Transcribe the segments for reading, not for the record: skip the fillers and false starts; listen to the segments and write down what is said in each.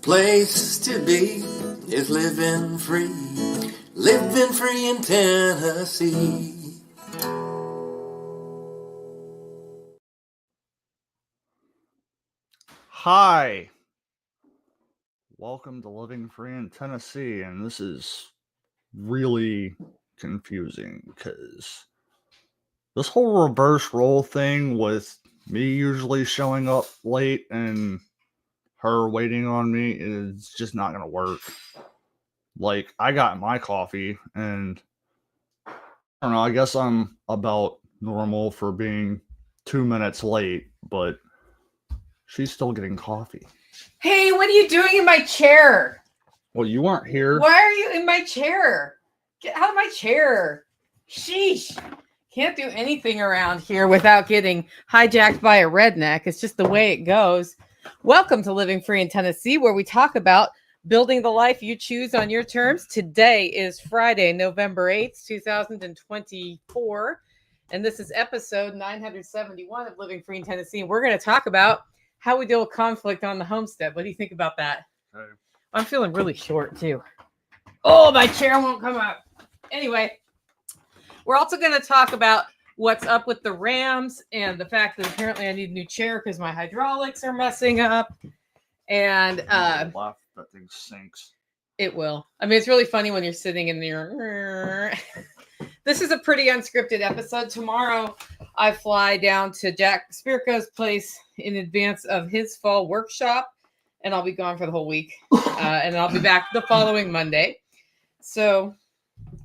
place to be is living free in Tennessee. Hi, welcome to Living Free in Tennessee, and this is really confusing because this whole reverse role thing with me usually showing up late and her waiting on me is just not going to work. Like, I got my coffee, and I don't know, I guess I'm about normal for being 2 minutes late, but she's still getting coffee. Hey, what are you doing in my chair? Well, you weren't here. Why are you in my chair? Get out of my chair. Sheesh. Can't do anything around here without getting hijacked by a redneck. It's just the way it goes. Welcome to Living Free in Tennessee, where we talk about building the life you choose on your terms. Today is Friday, November 8th, 2024. And this is episode 971 of Living Free in Tennessee. And we're going to talk about how we deal with conflict on the homestead. What do you think about that? Okay. I'm feeling really short too. Oh, my chair won't come up. Anyway, we're also going to talk about what's up with the Rams and the fact that apparently I need a new chair because my hydraulics are messing up. And That thing sinks. It will. I mean, it's really funny when you're sitting in your. This is a pretty unscripted episode. Tomorrow, I fly down to Jack Spirko's place in advance of his fall workshop, and I'll be gone for the whole week. And I'll be back the following Monday. So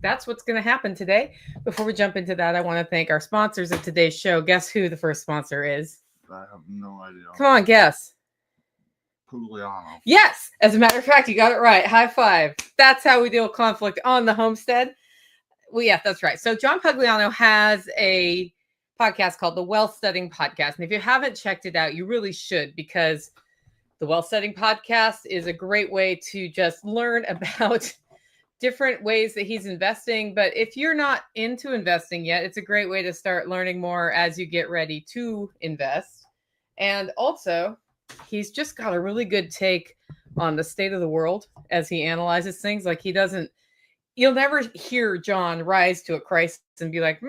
that's what's going to happen today. Before we jump into that, I want to thank our sponsors of today's show. Guess who the first sponsor is? I have no idea. Come on, guess. Pugliano. Yes. As a matter of fact, you got it right. High five. That's how we deal with conflict on the homestead. Well, yeah, that's right. So John Pugliano has a podcast called the Homesteading Podcast. And if you haven't checked it out, you really should, because the Homesteading Podcast is a great way to just learn about different ways that he's investing. But if you're not into investing yet, it's a great way to start learning more as you get ready to invest. And also, he's just got a really good take on the state of the world as he analyzes things. Like, you'll never hear John rise to a crisis and be like,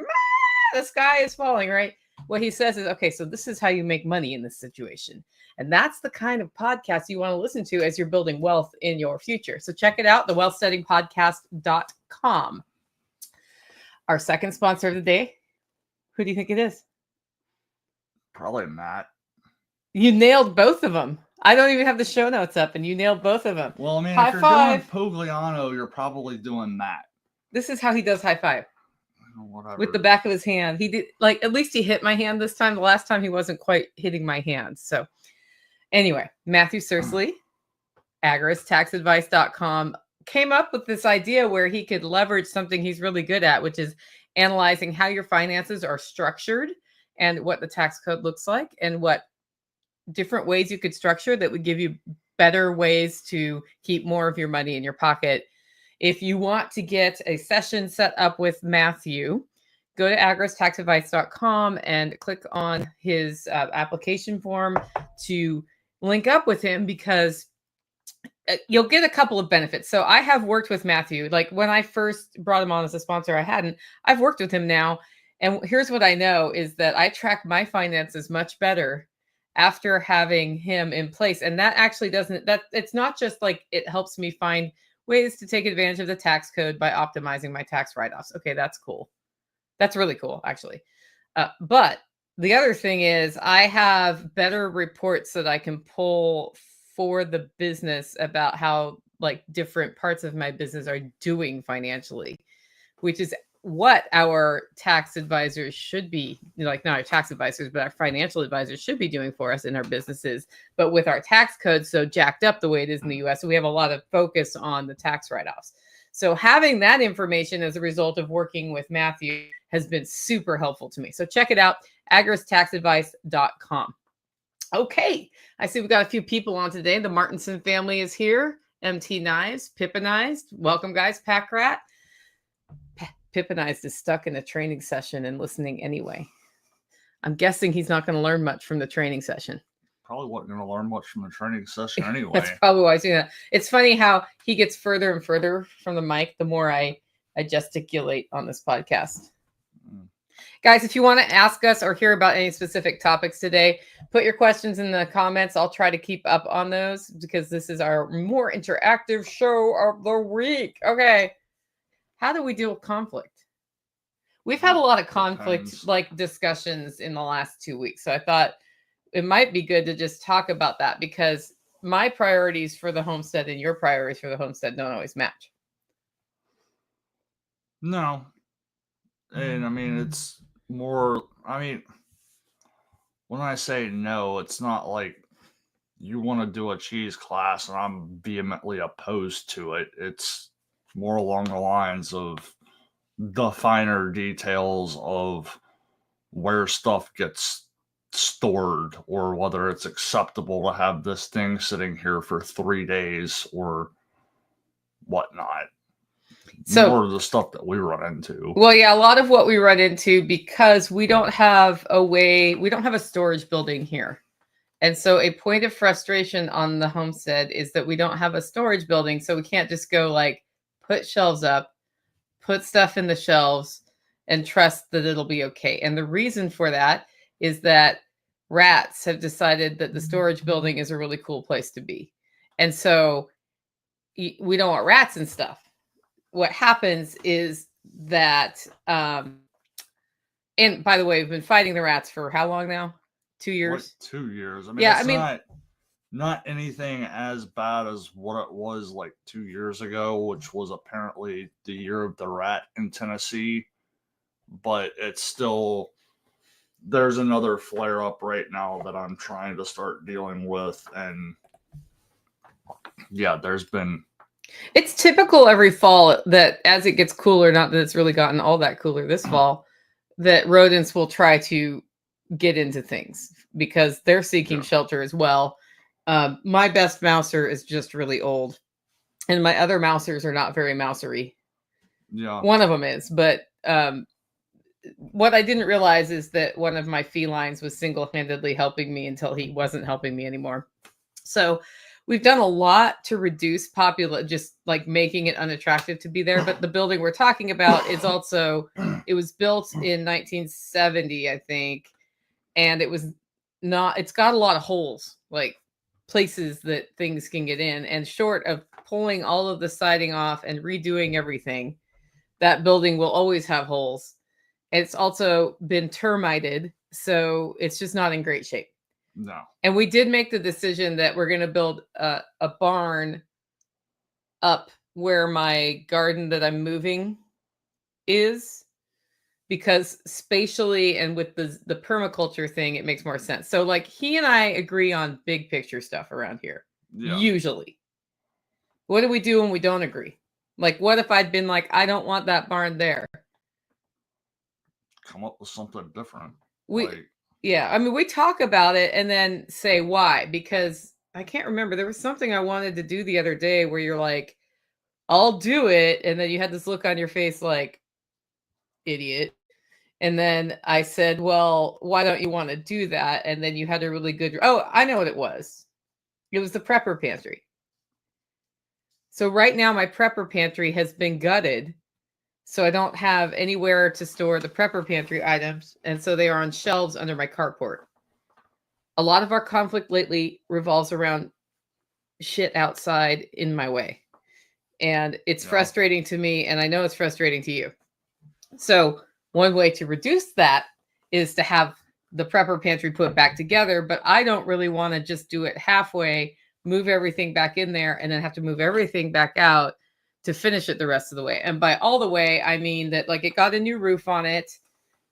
the sky is falling, right? What he says is, okay, so this is how you make money in this situation. And that's the kind of podcast you want to listen to as you're building wealth in your future. So check it out, thewealthsteadingpodcast.com. Our second sponsor of the day, who do you think it is? Probably Matt. You nailed both of them. I don't even have the show notes up, and you nailed both of them. Well, I mean, high if you're five. doing Pugliano, you're probably doing Matt. This is how he does high five. Whatever. With the back of his hand. He did, like, at least he hit my hand this time. The last time he wasn't quite hitting my hand. So anyway, Matthew Sursley, agoristaxadvice.com, came up with this idea where he could leverage something he's really good at, which is analyzing how your finances are structured and what the tax code looks like and what different ways you could structure that would give you better ways to keep more of your money in your pocket. If you want to get a session set up with Matthew, go to agoristaxadvice.com and click on his application form to link up with him, because you'll get a couple of benefits. So I have worked with Matthew. Like, when I first brought him on as a sponsor, I've worked with him now. And here's what I know is that I track my finances much better after having him in place. And that actually it's not just like it helps me find ways to take advantage of the tax code by optimizing my tax write-offs. Okay, that's cool. That's really cool, actually. But the other thing is I have better reports that I can pull for the business about how, like, different parts of my business are doing financially, which is what our tax advisors should be, like, not our tax advisors, but our financial advisors should be doing for us in our businesses. But with our tax code so jacked up the way it is in the US, we have a lot of focus on the tax write-offs. So having that information as a result of working with Matthew has been super helpful to me. So check it out, agoristaxadvice.com. Okay, I see we've got a few people on today. The Martinson family is here. MT Knives, Pippinized. Welcome, guys. Pack Rat. Pippinized is stuck in a training session and listening anyway. I'm guessing he's not going to learn much from the training session. probably wasn't going to learn much from the training session anyway. That's probably why I do that. It's funny how he gets further and further from the mic the more I gesticulate on this podcast. Guys, if you want to ask us or hear about any specific topics today, put your questions in the comments. I'll try to keep up on those because this is our more interactive show of the week. Okay. How do we deal with conflict? We've had a lot of conflict like discussions in the last 2 weeks. So I thought it might be good to just talk about that because my priorities for the homestead and your priorities for the homestead don't always match. No. And I mean, it's more, I mean, when I say no, it's not like you want to do a cheese class and I'm vehemently opposed to it. It's more along the lines of the finer details of where stuff gets stored or whether it's acceptable to have this thing sitting here for 3 days or whatnot. So more of the stuff that we run into. Well, yeah, a lot of what we run into because we don't have a storage building here. And so a point of frustration on the homestead is that we don't have a storage building. So we can't just go like put shelves up, put stuff in the shelves and trust that it'll be okay. And the reason for that is that rats have decided that the storage building is a really cool place to be. And so we don't want rats and stuff. What happens is that, and by the way, we've been fighting the rats for how long now? 2 years? Like 2 years. I mean, yeah, it's not anything as bad as what it was like 2 years ago, which was apparently the year of the rat in Tennessee. But it's still, there's another flare up right now that I'm trying to start dealing with. And yeah, there's been. It's typical every fall that as it gets cooler, not that it's really gotten all that cooler this fall, that rodents will try to get into things because they're seeking shelter as well. My best mouser is just really old and my other mousers are not very mousery. Yeah. One of them is, but what I didn't realize is that one of my felines was single-handedly helping me until he wasn't helping me anymore. So we've done a lot to reduce just like making it unattractive to be there. But the building we're talking about is also, it was built in 1970, I think. And it's got a lot of holes, like places that things can get in. And short of pulling all of the siding off and redoing everything, that building will always have holes. It's also been termited. So it's just not in great shape. No. And we did make the decision that we're going to build a barn up where my garden that I'm moving is, because spatially and with the permaculture thing, it makes more sense. So like he and I agree on big picture stuff around here. Yeah. Usually. What do we do when we don't agree? Like, what if I'd been like, I don't want that barn there? Come up with something different. Yeah, I mean, we talk about it and then say why, because I can't remember. There was something I wanted to do the other day where you're like, I'll do it. And then you had this look on your face like, idiot. And then I said, well, why don't you want to do that? And then you had a really good, I know what it was. It was the prepper pantry. So right now my prepper pantry has been gutted. So I don't have anywhere to store the prepper pantry items. And so they are on shelves under my carport. A lot of our conflict lately revolves around shit outside in my way. And it's frustrating to me. And I know it's frustrating to you. So one way to reduce that is to have the prepper pantry put back together. But I don't really want to just do it halfway, move everything back in there, and then have to move everything back out to finish it the rest of the way. And by all the way, I mean that like it got a new roof on it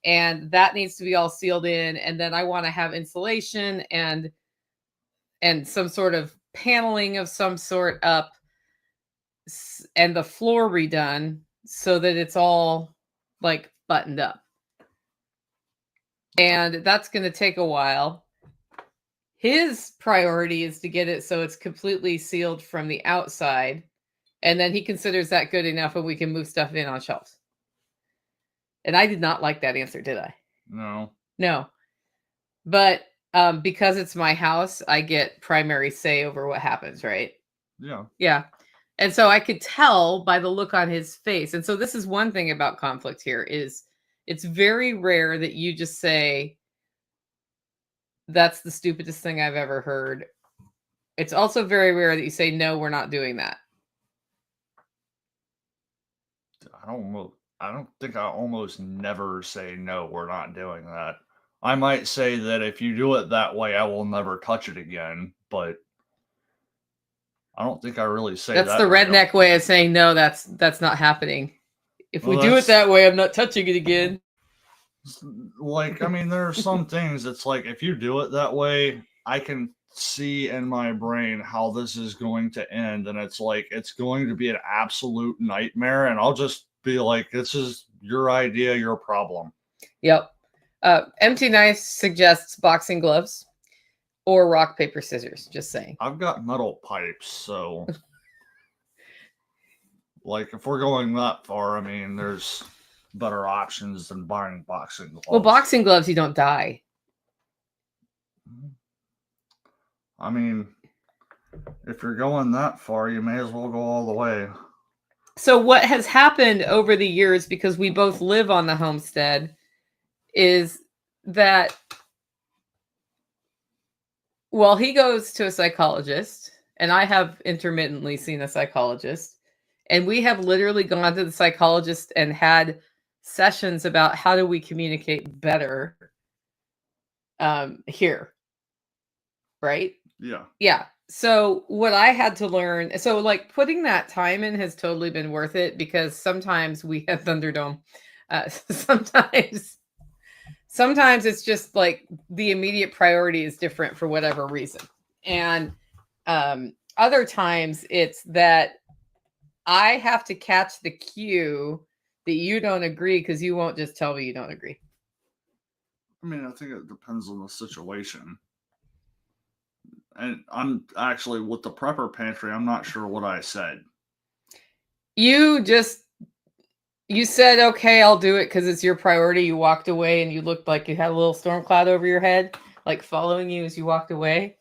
and that needs to be all sealed in. And then I want to have insulation and some sort of paneling of some sort up and the floor redone so that it's all like buttoned up. And that's going to take a while. His priority is to get it so it's completely sealed from the outside. And then he considers that good enough and we can move stuff in on shelves. And I did not like that answer, did I? No. No. But Because it's my house, I get primary say over what happens, right? Yeah. Yeah. And so I could tell by the look on his face. And so this is one thing about conflict here is it's very rare that you just say, that's the stupidest thing I've ever heard. It's also very rare that you say, no, we're not doing that. I don't think I almost never say, no, we're not doing that. I might say that if you do it that way, I will never touch it again, but I don't think I really say That's that. the redneck way of saying, no, that's not happening. If we do it that way, I'm not touching it again. Like, I mean, there are some things it's like, if you do it that way, I can see in my brain how this is going to end. And it's like, it's going to be an absolute nightmare. And I'll just be like, this is your idea, your problem. Yep. Empty Knife suggests boxing gloves or rock, paper, scissors. Just saying. I've got metal pipes, so like if we're going that far, I mean, there's better options than buying boxing gloves. Well, boxing gloves, you don't die. I mean, if you're going that far, you may as well go all the way. So what has happened over the years, because we both live on the homestead, is that, well, he goes to a psychologist, and I have intermittently seen a psychologist, and we have literally gone to the psychologist and had sessions about how do we communicate better here, right? Yeah. So what I had to learn, so like putting that time in has totally been worth it, because sometimes we have Thunderdome. Sometimes it's just like the immediate priority is different for whatever reason. And other times it's that I have to catch the cue that you don't agree, because you won't just tell me you don't agree. I mean, I think it depends on the situation. And I'm actually, with the prepper pantry, I'm not sure what I said. You said, okay, I'll do it because it's your priority. You walked away and you looked like you had a little storm cloud over your head, like following you as you walked away.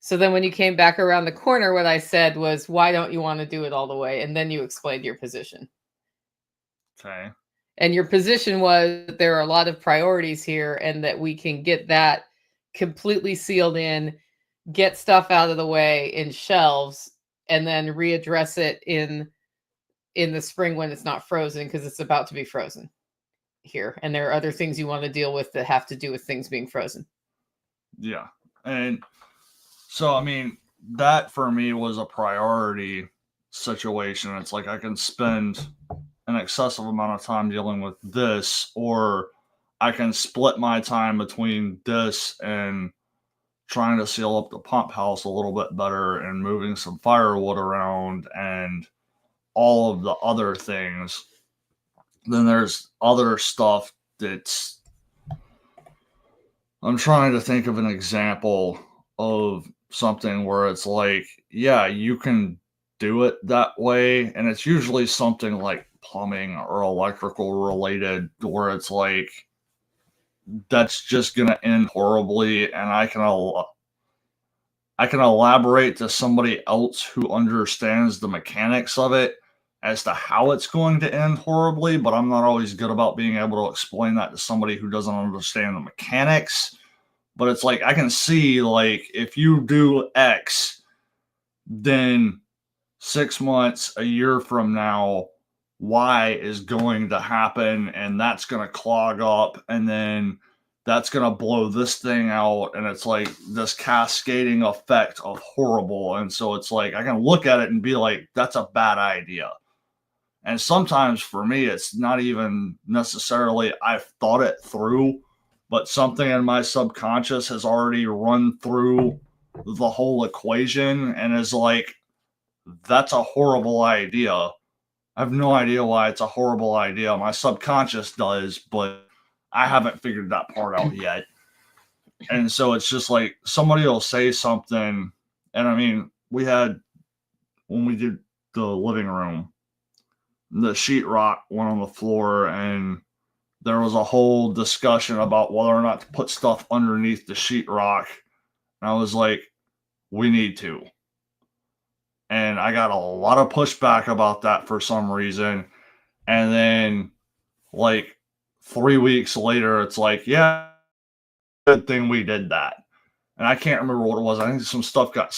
So then when you came back around the corner, what I said was, why don't you want to do it all the way? And then you explained your position. Okay. And your position was that there are a lot of priorities here, and that we can get that completely sealed in, get stuff out of the way in shelves, and then readdress it in the spring when it's not frozen, because it's about to be frozen here. And there are other things you want to deal with that have to do with things being frozen. Yeah. And so, I mean, that for me was a priority situation. It's like I can spend an excessive amount of time dealing with this, or I can split my time between this and trying to seal up the pump house a little bit better and moving some firewood around and all of the other things. Then there's other stuff that's, I'm trying to think of an example of something where it's like, yeah, you can do it that way. And it's usually something like plumbing or electrical related, where it's like, that's just going to end horribly. And I can elaborate to somebody else who understands the mechanics of it as to how it's going to end horribly, but I'm not always good about being able to explain that to somebody who doesn't understand the mechanics. But it's like, I can see, like, if you do X, then 6 months, a year from now, Y is going to happen, and that's going to clog up, and then that's going to blow this thing out. And it's like this cascading effect of horrible. And so it's like, I can look at it and be like, that's a bad idea. And sometimes for me, it's not even necessarily I've thought it through, but something in my subconscious has already run through the whole equation and is like, that's a horrible idea. I have no idea why it's a horrible idea. My subconscious does, but I haven't figured that part out yet. And so it's just like somebody will say something. And I mean, we had, when we did the living room, the sheetrock went on the floor and there was a whole discussion about whether or not to put stuff underneath the sheetrock. And I was like, we need to. And I got a lot of pushback about that for some reason. And then, like, 3 weeks later, it's like, yeah, good thing we did that. And I can't remember what it was. I think some stuff got.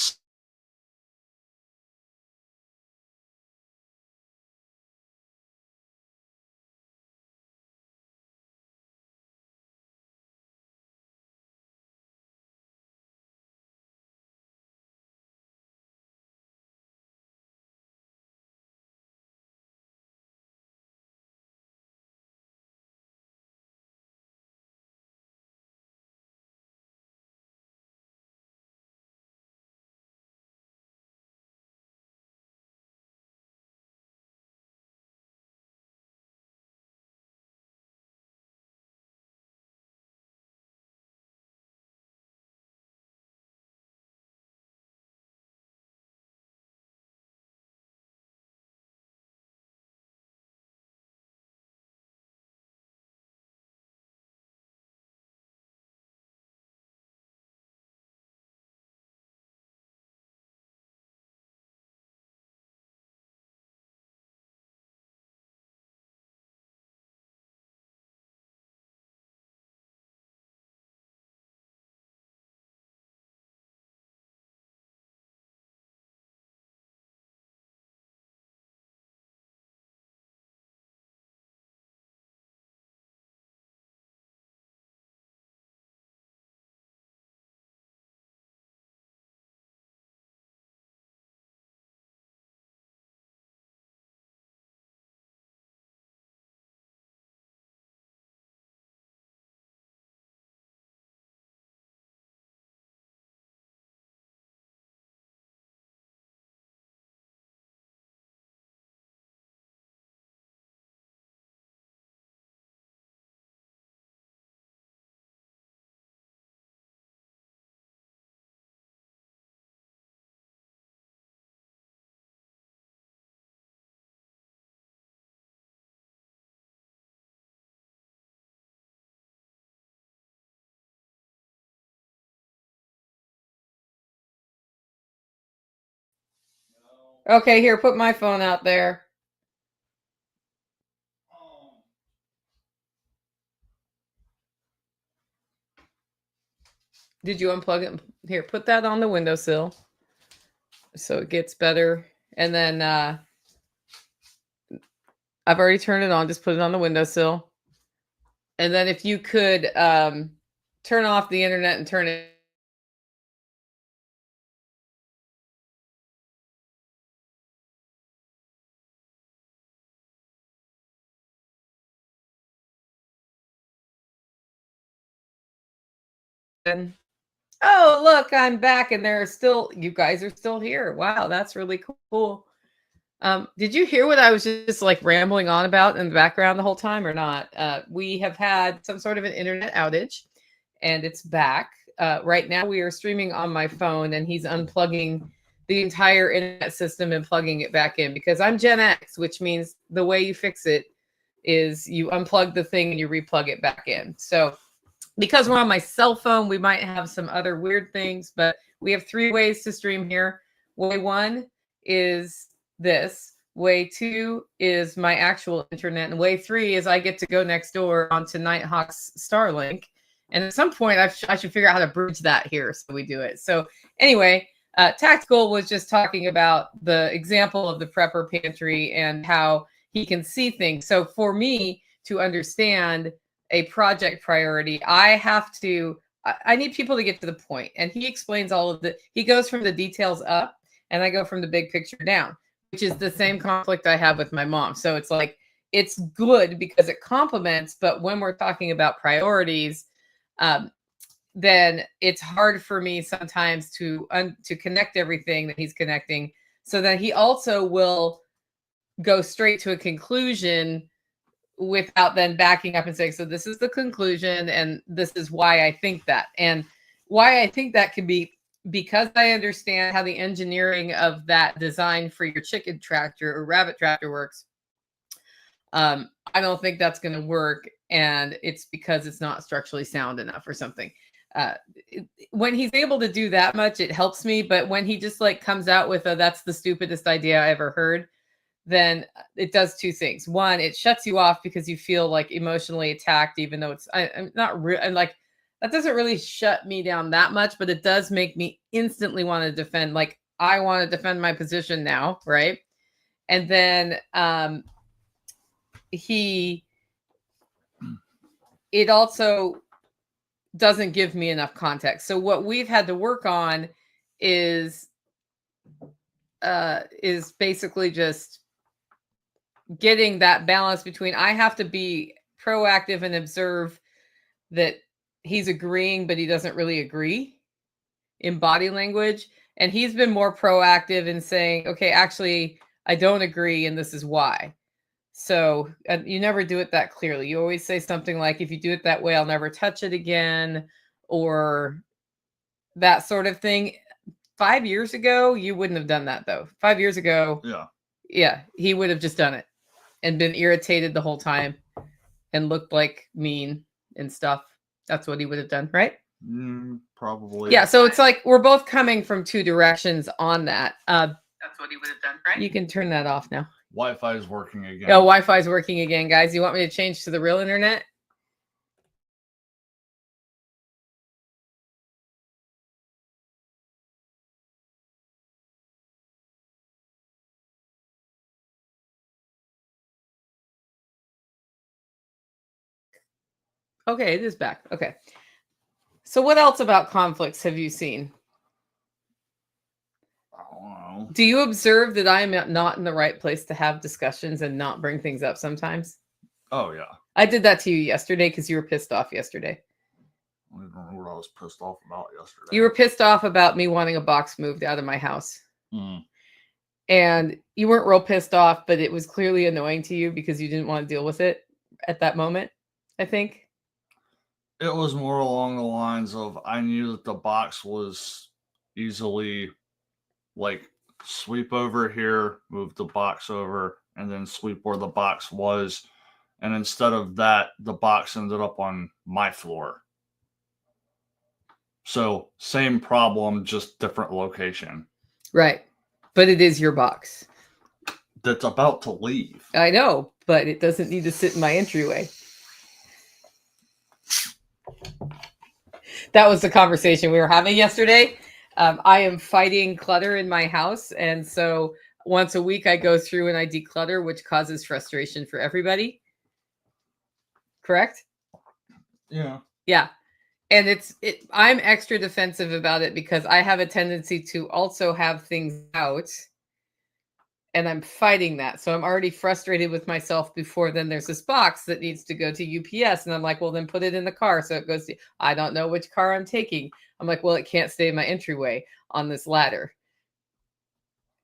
Okay, here, put my phone out there. Did you unplug it? Here, put that on the windowsill so it gets better. And then I've already turned it on. Just put it on the windowsill. And then if you could turn off the internet and turn it. Oh, look, I'm back and you guys are still here. Wow, that's really cool. Did you hear what I was just like rambling on about in the background the whole time or not? We have had some sort of an internet outage and it's back. Right now we are streaming on my phone and he's unplugging the entire internet system and plugging it back in because I'm Gen X, which means the way you fix it is you unplug the thing and you replug it back in. So because we're on my cell phone, we might have some other weird things, but we have 3 ways to stream here. Way 1 is this. Way 2 is my actual internet. And way 3 is I get to go next door onto Nighthawk's Starlink. And at some point, I should figure out how to bridge that here so we do it. So anyway, Tactical was just talking about the example of the prepper pantry and how he can see things. So for me to understand a project priority, I need people to get to the point. And he explains he goes from the details up and I go from the big picture down, which is the same conflict I have with my mom. So it's like, it's good because it complements, but when we're talking about priorities, then it's hard for me sometimes to connect everything that he's connecting so that he also will go straight to a conclusion without then backing up and saying, so this is the conclusion and this is why I think that. And why I think that could be because I understand how the engineering of that design for your chicken tractor or rabbit tractor works. I don't think that's going to work. And it's because it's not structurally sound enough or something. When he's able to do that much, it helps me. But when he just like comes out with that's the stupidest idea I ever heard, then it does two things. One, it shuts you off because you feel like emotionally attacked, even though I'm not real. And like, that doesn't really shut me down that much, but it does make me instantly want to defend. Like, I want to defend my position now. Right. And then, it also doesn't give me enough context. So what we've had to work on is basically just getting that balance between I have to be proactive and observe that he's agreeing, but he doesn't really agree in body language. And he's been more proactive in saying, okay, actually, I don't agree, and this is why. So you never do it that clearly. You always say something like, if you do it that way, I'll never touch it again, or that sort of thing. 5 years ago, you wouldn't have done that, though. 5 years ago, yeah, he would have just done it and been irritated the whole time and looked like mean and stuff. That's what he would have done, right? Probably. Yeah, so it's like we're both coming from two directions on that. That's what he would have done, right? You can turn that off now. Wi-Fi is working again. Oh, Wi-Fi is working again, guys. You want me to change to the real internet? Okay, it is back. Okay. So what else about conflicts have you seen? I don't know. Do you observe that I am not in the right place to have discussions and not bring things up sometimes? Oh, yeah. I did that to you yesterday because you were pissed off yesterday. I don't know what I was pissed off about yesterday. You were pissed off about me wanting a box moved out of my house. Mm. And you weren't real pissed off, but it was clearly annoying to you because you didn't want to deal with it at that moment, I think. It was more along the lines of I knew that the box was easily like sweep over here, move the box over, and then sweep where the box was. And instead of that, the box ended up on my floor. So same problem, just different location. Right. But it is your box. That's about to leave. I know, but it doesn't need to sit in my entryway. That was the conversation we were having yesterday. I am fighting clutter in my house. And so once a week I go through and I declutter, which causes frustration for everybody. Correct? Yeah. Yeah. And I'm extra defensive about it because I have a tendency to also have things out. And I'm fighting that. So I'm already frustrated with myself before then there's this box that needs to go to UPS. And I'm like, well, then put it in the car. So it goes to, I don't know which car I'm taking. I'm like, well, it can't stay in my entryway on this ladder.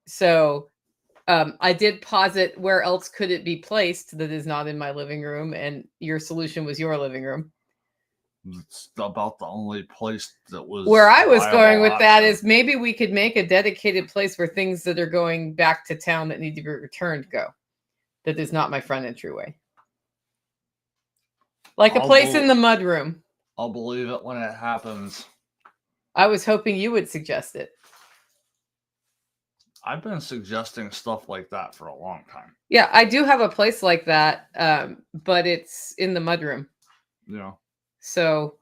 So I did posit where else could it be placed that is not in my living room. And your solution was your living room. It's about the only place that was where I was going with that option. is maybe we could make a dedicated place where things that are going back to town that need to be returned go. That is not my front entryway. Like a place in the mudroom. I'll believe it when it happens. I was hoping you would suggest it. I've been suggesting stuff like that for a long time. Yeah, I do have a place like that, but it's in the mudroom. Yeah. So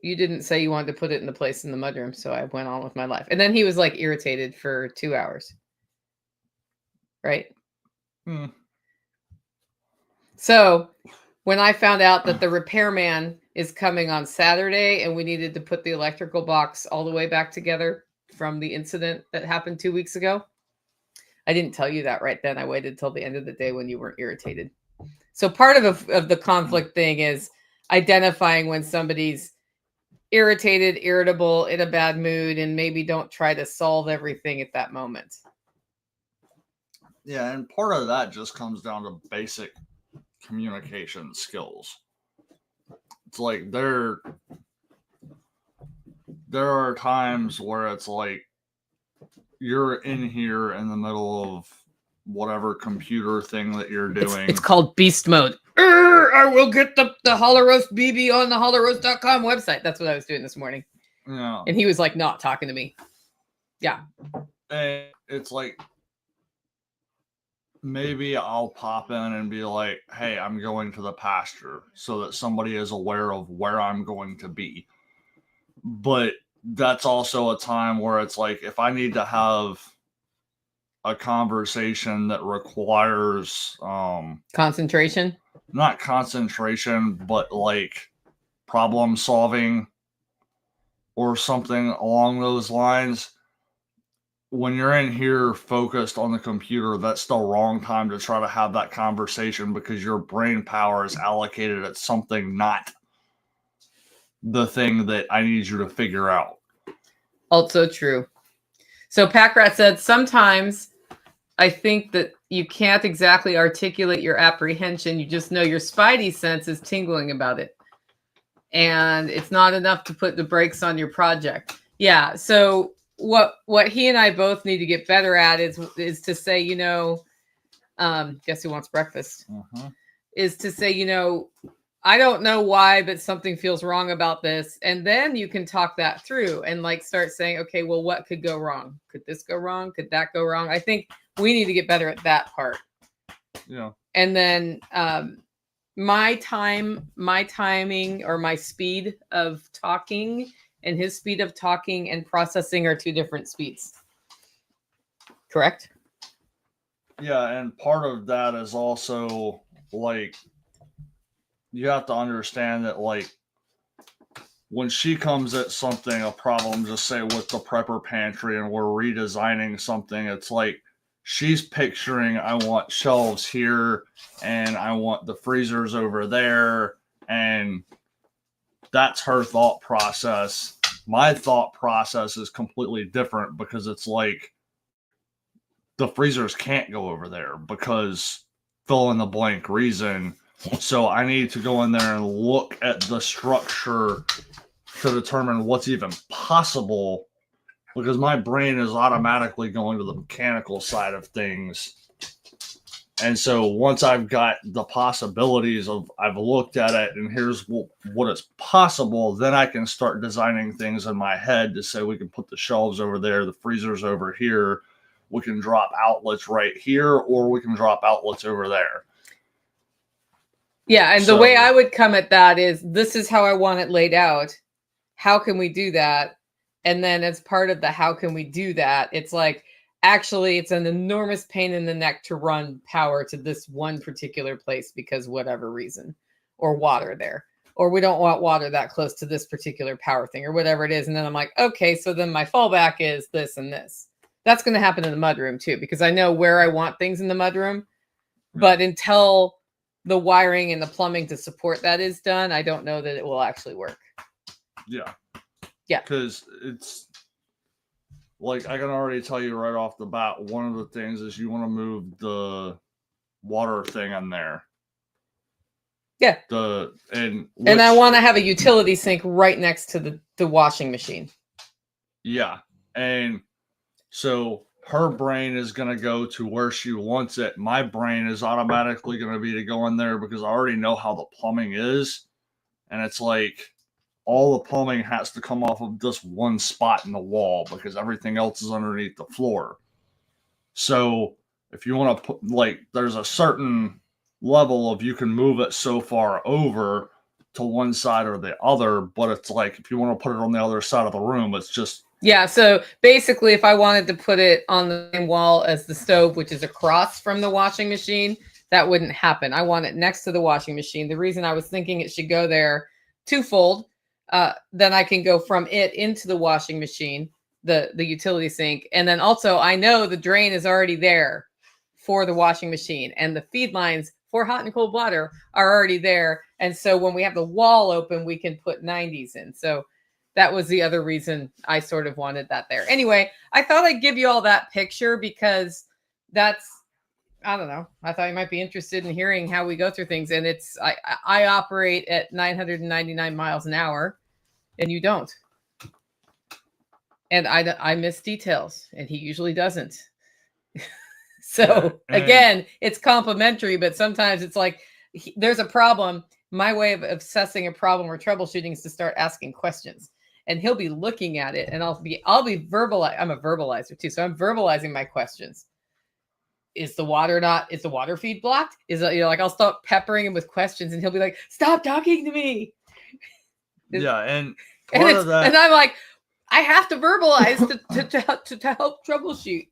you didn't say you wanted to put it in the place in the mudroom, so I went on with my life. And then he was like irritated for 2 hours. Right? Hmm. So when I found out that the repairman is coming on Saturday and we needed to put the electrical box all the way back together from the incident that happened 2 weeks ago, I didn't tell you that right then. I waited till the end of the day when you weren't irritated. So part of the conflict thing is identifying when somebody's irritated, irritable, in a bad mood, and maybe don't try to solve everything at that moment. Yeah, and part of that just comes down to basic communication skills. It's like there are times where it's like you're in here in the middle of whatever computer thing that you're doing. It's called beast mode. I will get the hollow roast BB on the hollowroast.com website. That's what I was doing this morning. Yeah. And he was like not talking to me. Yeah. And it's like, maybe I'll pop in and be like, hey, I'm going to the pasture, so that somebody is aware of where I'm going to be. But that's also a time where it's like, if I need to have a conversation that requires Concentration. not concentration, but like problem solving or something along those lines, when you're in here focused on the computer, that's the wrong time to try to have that conversation, because your brain power is allocated at something not the thing that I need you to figure out. Also true. So Packrat said, sometimes I think that you can't exactly articulate your apprehension. You just know your spidey sense is tingling about it. And it's not enough to put the brakes on your project. Yeah. So what he and I both need to get better at is to say, guess who wants breakfast? Is to say, I don't know why, but something feels wrong about this. And then you can talk that through and like start saying, okay, well, what could go wrong? Could this go wrong? Could that go wrong? I think we need to get better at that part. Yeah. And then my timing or my speed of talking and his speed of talking and processing are two different speeds. Correct? Yeah, and part of that is also like, you have to understand that like when she comes at something, a problem, just say with the prepper pantry, and we're redesigning something, it's like she's picturing, I want shelves here and I want the freezers over there, and that's her thought process. My thought process is completely different, because it's like the freezers can't go over there because fill in the blank reason. So I need to go in there and look at the structure to determine what's even possible, because my brain is automatically going to the mechanical side of things. And so once I've got the possibilities of, I've looked at it and here's what is possible, then I can start designing things in my head to say, we can put the shelves over there, the freezers over here, we can drop outlets right here, or we can drop outlets over there. Yeah, and the way I would come at that is, this is how I want it laid out. How can we do that? And then as part of the how can we do that, it's like, actually, it's an enormous pain in the neck to run power to this one particular place because whatever reason, or water there, or we don't want water that close to this particular power thing, or whatever it is. And then I'm like, okay, so then my fallback is this and this. That's going to happen in the mudroom too, because I know where I want things in the mudroom. But until the wiring and the plumbing to support that is done, I don't know that it will actually work. Yeah. Yeah. Because it's like, I can already tell you right off the bat, one of the things is you want to move the water thing in there. Yeah. And I want to have a utility sink right next to the washing machine. Yeah. And so her brain is going to go to where she wants it. My brain is automatically going to be to go in there, because I already know how the plumbing is. And it's like, all the plumbing has to come off of this one spot in the wall, because everything else is underneath the floor. So if you want to put, like, there's a certain level of, you can move it so far over to one side or the other, but it's like, if you want to put it on the other side of the room, it's just. Yeah, so basically, if I wanted to put it on the same wall as the stove, which is across from the washing machine, that wouldn't happen. I want it next to the washing machine. The reason I was thinking it should go there twofold, then I can go from it into the washing machine, the utility sink. And then also, I know the drain is already there for the washing machine, and the feed lines for hot and cold water are already there. And so when we have the wall open, we can put 90s in. So that was the other reason I sort of wanted that there. Anyway, I thought I'd give you all that picture, because that's, I don't know, I thought you might be interested in hearing how we go through things. And it's, I operate at 999 miles an hour, and you don't. And I miss details, and he usually doesn't. So Yeah, and- again, it's complementary, but sometimes it's like there's a problem. My way of assessing a problem or troubleshooting is to start asking questions. And he'll be looking at it, and I'll be verbalizing. I'm a verbalizer too, so I'm verbalizing my questions. Is the water feed blocked? Is it, like I'll start peppering him with questions, and he'll be like, "Stop talking to me." Yeah, and part of that, and I'm like, I have to verbalize to help troubleshoot.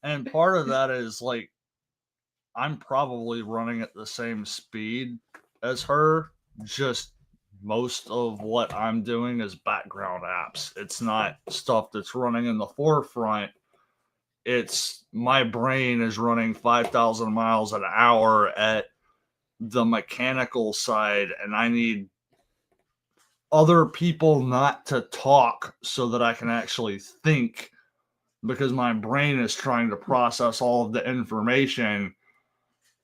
and part of that is like I'm probably running at the same speed as her. Just most of what I'm doing is background apps. It's not stuff that's running in the forefront. It's my brain is running 5,000 miles an hour at the mechanical side, and I need other people not to talk so that I can actually think, because my brain is trying to process all of the information,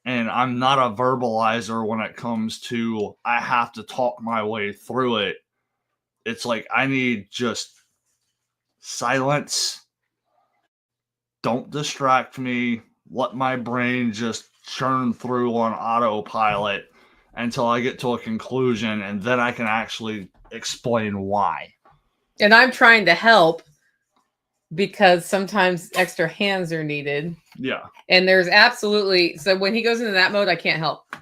and I'm not a verbalizer when it comes to I have to talk my way through it. It's like I need just silence. Don't distract me. Let my brain just churn through on autopilot until I get to a conclusion, and then I can actually explain why. And I'm trying to help because sometimes extra hands are needed. Yeah. And there's absolutely, so when he goes into that mode, I can't help.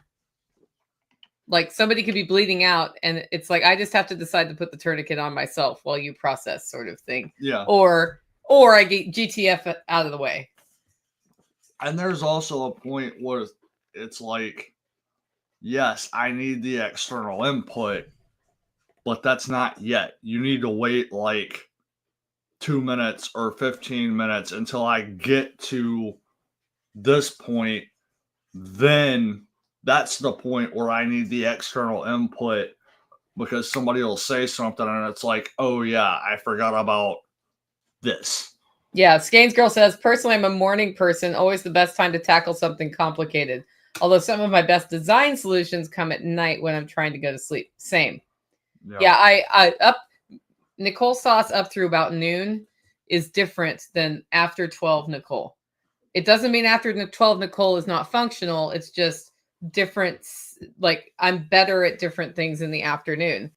Like somebody could be bleeding out, and it's like I just have to decide to put the tourniquet on myself while you process, sort of thing. Yeah. Or I get GTF out of the way. And there's also a point where it's like, yes, I need the external input, but that's not yet. You need to wait like 2 minutes or 15 minutes until I get to this point. Then that's the point where I need the external input, because somebody will say something and it's like, oh yeah, I forgot about this. Yeah, Skane's girl says, personally, I'm a morning person, always the best time to tackle something complicated. Although some of my best design solutions come at night when I'm trying to go to sleep. Same. Yeah, I Nicole sauce up through about noon is different than after 12 Nicole. It doesn't mean after 12 Nicole is not functional. It's just different. Like I'm better at different things in the afternoon.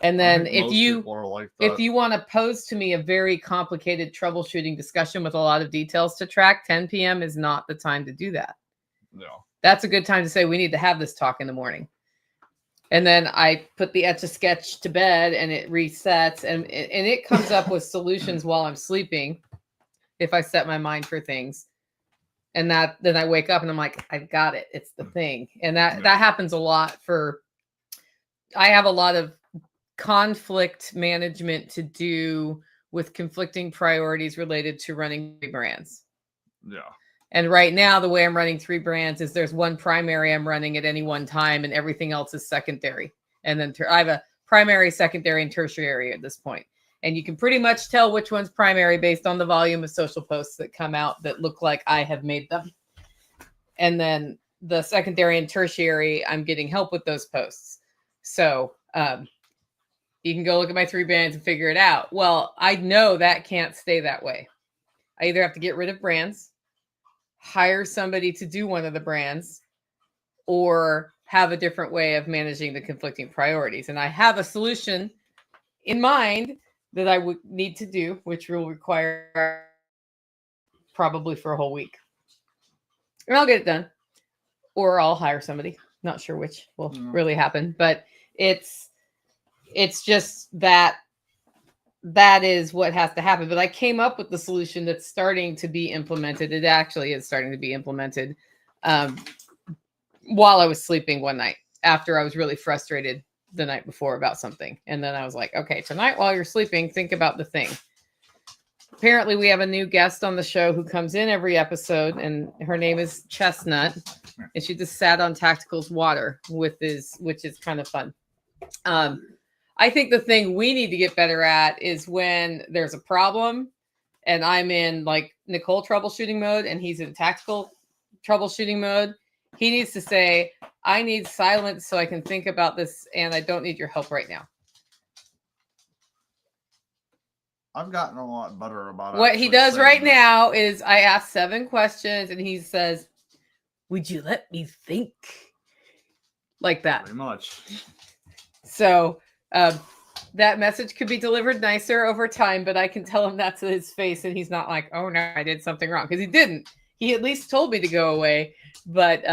And then if you want to pose to me a very complicated troubleshooting discussion with a lot of details to track, 10 p.m. is not the time to do that. No. That's a good time to say we need to have this talk in the morning. And then I put the Etch-a-Sketch to bed, and it resets, and it comes up with solutions while I'm sleeping if I set my mind for things. And then I wake up and I'm like, I've got it. It's the thing. And that happens a lot I have a lot of conflict management to do with conflicting priorities related to running 3 brands. Yeah. And right now, the way I'm running 3 brands is there's one primary I'm running at any one time, and everything else is secondary. And then I have a primary, secondary, and tertiary at this point. And you can pretty much tell which one's primary based on the volume of social posts that come out that look like I have made them. And then the secondary and tertiary, I'm getting help with those posts. So you can go look at my 3 brands and figure it out. Well, I know that can't stay that way. I either have to get rid of brands, hire somebody to do one of the brands, or have a different way of managing the conflicting priorities. And I have a solution in mind that I would need to do, which will require probably for a whole week. And I'll get it done. Or I'll hire somebody. Not sure which will really happen. But it's just that is what has to happen. But I came up with the solution that's starting to be implemented. It actually is starting to be implemented while I was sleeping one night after I was really frustrated the night before about something. And then I was like, okay, tonight while you're sleeping, think about the thing. Apparently we have a new guest on the show who comes in every episode, and her name is Chestnut, and she just sat on Tactical's water which is kind of fun. I think the thing we need to get better at is when there's a problem and I'm in like Nicole troubleshooting mode and he's in tactical troubleshooting mode. He needs to say, I need silence so I can think about this, and I don't need your help right now. I've gotten a lot better about What he actually does saying right that. now is I ask 7 questions and he says, "Would you let me think?" Like that. Pretty much. So that message could be delivered nicer over time, but I can tell him that to his face and he's not like, "Oh no, I did something wrong," because he didn't. He at least told me to go away, but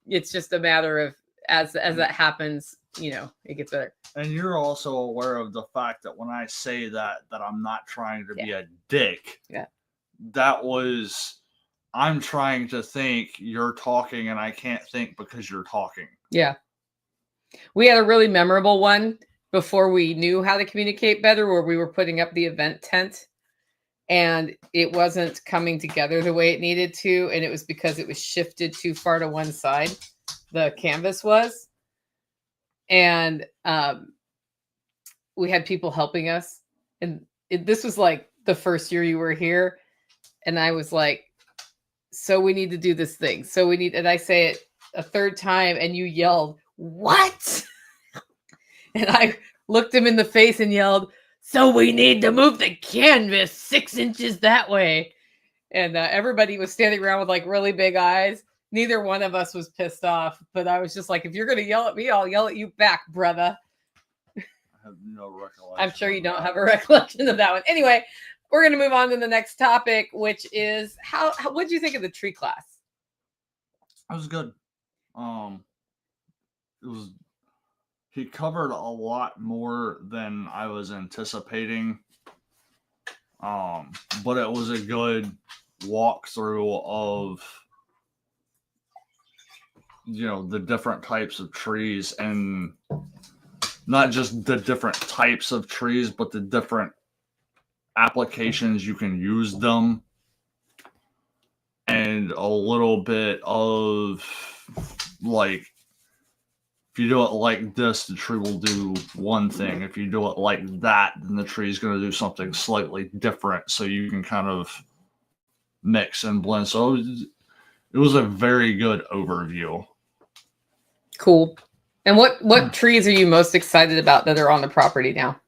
it's just a matter of as that happens, it gets better. And you're also aware of the fact that when I say that I'm not trying to be a dick. Yeah. That was, I'm trying to think, you're talking, and I can't think because you're talking. Yeah. We had a really memorable one before we knew how to communicate better, where we were putting up the event tent and it wasn't coming together the way it needed to. And it was because it was shifted too far to one side. The canvas was. And we had people helping us. And this was like the first year you were here. And I was like, so we need to do this thing. And I say it a third time and you yelled, "What?" And I looked him in the face and yelled, "So we need to move the canvas 6 inches that way." And everybody was standing around with like really big eyes. Neither one of us was pissed off, but I was just like, if you're going to yell at me, I'll yell at you back, brother. I have no recollection. I'm sure you don't have a recollection of that one. Anyway, we're going to move on to the next topic, which is what did you think of the tree class? It was good. He covered a lot more than I was anticipating. But it was a good walkthrough of the different types of trees, and not just the different types of trees, but the different applications you can use them, and a little bit of like, if you do it like this, the tree will do one thing. If you do it like that, then the tree is going to do something slightly different, so you can kind of mix and blend. So it was a very good overview. Cool. And what trees are you most excited about that are on the property now?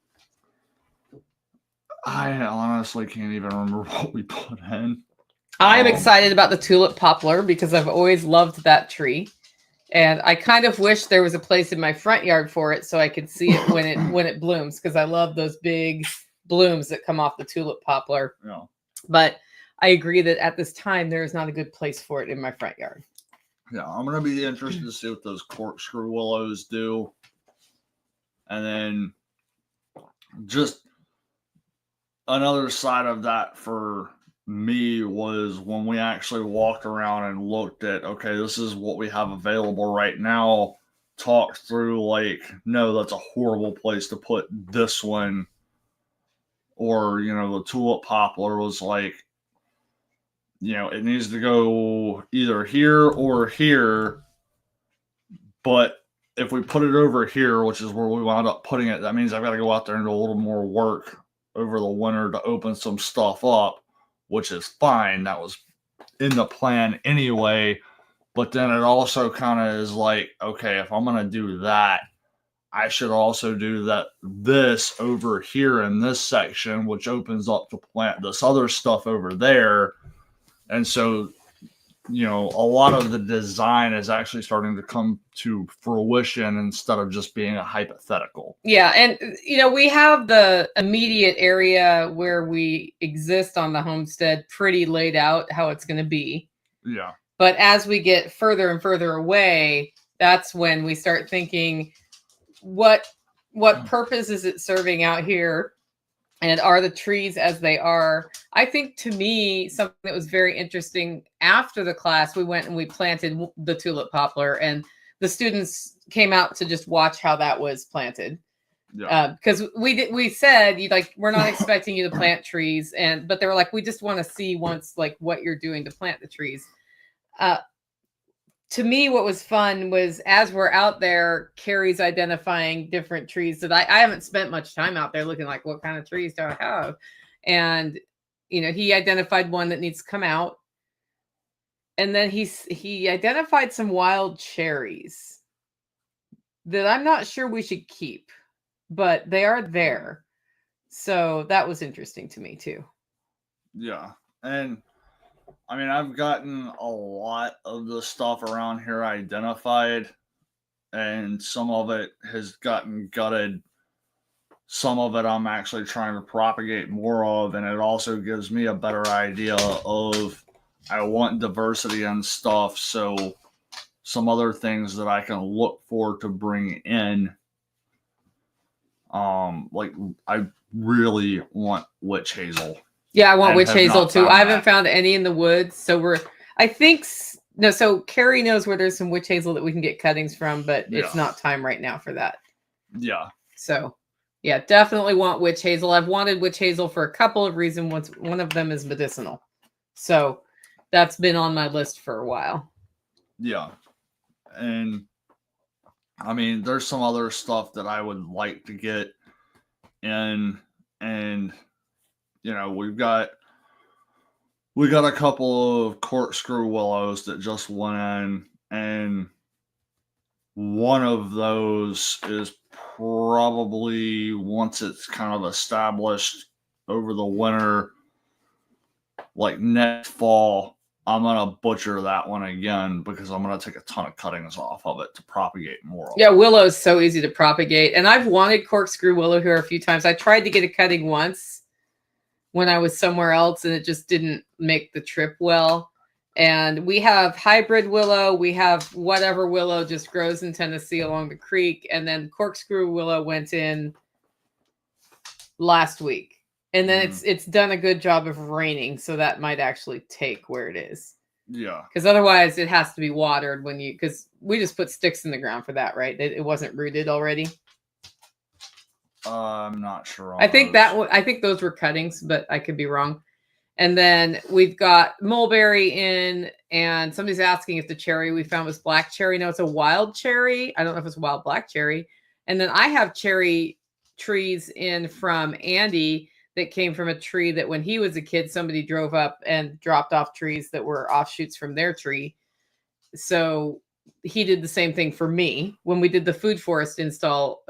I honestly can't even remember what we put in. I'm excited about the tulip poplar because I've always loved that tree. And I kind of wish there was a place in my front yard for it so I could see it when it blooms, because I love those big blooms that come off the tulip poplar. Yeah. But I agree that at this time there is not a good place for it in my front yard. Yeah, I'm going to be interested to see what those corkscrew willows do. And then just another side of that for me was when we actually walked around and looked at, okay, this is what we have available right now. Talked through like, no, that's a horrible place to put this one. Or, the tulip poplar was like, it needs to go either here or here. But if we put it over here, which is where we wound up putting it, that means I've got to go out there and do a little more work over the winter to open some stuff up, which is fine. That was in the plan anyway. But then it also kind of is like, okay, if I'm going to do that, I should also do this over here in this section, which opens up to plant this other stuff over there. And so, a lot of the design is actually starting to come to fruition instead of just being a hypothetical. Yeah. And, we have the immediate area where we exist on the homestead pretty laid out how it's going to be. Yeah. But as we get further and further away, that's when we start thinking, what purpose is it serving out here? And are the trees as they are? I think, to me, something that was very interesting after the class, we went and we planted the tulip poplar, and the students came out to just watch how that was planted. Yeah. Because we said, we're not expecting you to plant trees, but they were like, we just want to see once like what you're doing to plant the trees. To me, what was fun was, as we're out there, Carrie's identifying different trees that I haven't spent much time out there looking like, what kind of trees do I have? And, he identified one that needs to come out. And then he identified some wild cherries that I'm not sure we should keep, but they are there. So that was interesting to me too. Yeah. And I mean, I've gotten a lot of the stuff around here identified, and some of it has gotten gutted. Some of it I'm actually trying to propagate more of, and it also gives me a better idea of I want diversity and stuff, so some other things that I can look for to bring in. Like I really want witch hazel. Yeah, I want And witch have hazel not too. found I haven't that. found any in the woods, so I think no. So Carrie knows where there's some witch hazel that we can get cuttings from, but it's Yeah. not time right now for that. Yeah. So, yeah, definitely want witch hazel. I've wanted witch hazel for a couple of reasons. One of them is medicinal, so that's been on my list for a while. Yeah. And I mean, there's some other stuff that I would like to get in, and you know, we got a couple of corkscrew willows that just went in, and one of those is probably, once it's kind of established over the winter, like next fall, I'm gonna butcher that one again because I'm gonna take a ton of cuttings off of it to propagate more. Yeah, willow is so easy to propagate, and I've wanted corkscrew willow here a few times. I tried to get a cutting once when I was somewhere else, and it just didn't make the trip well. And we have hybrid willow. We have whatever willow just grows in Tennessee along the creek, and then corkscrew willow went in last week. And then it's done a good job of raining, so that might actually take where it is. Yeah. Because otherwise it has to be watered because we just put sticks in the ground for that, right? It wasn't rooted already. I'm not sure. I think those were cuttings, but I could be wrong. And then we've got mulberry in, and somebody's asking if the cherry we found was black cherry. No, it's a wild cherry. I don't know if it's wild black cherry. And then I have cherry trees in from Andy that came from a tree that when he was a kid, somebody drove up and dropped off trees that were offshoots from their tree. So he did the same thing for me. When we did the food forest install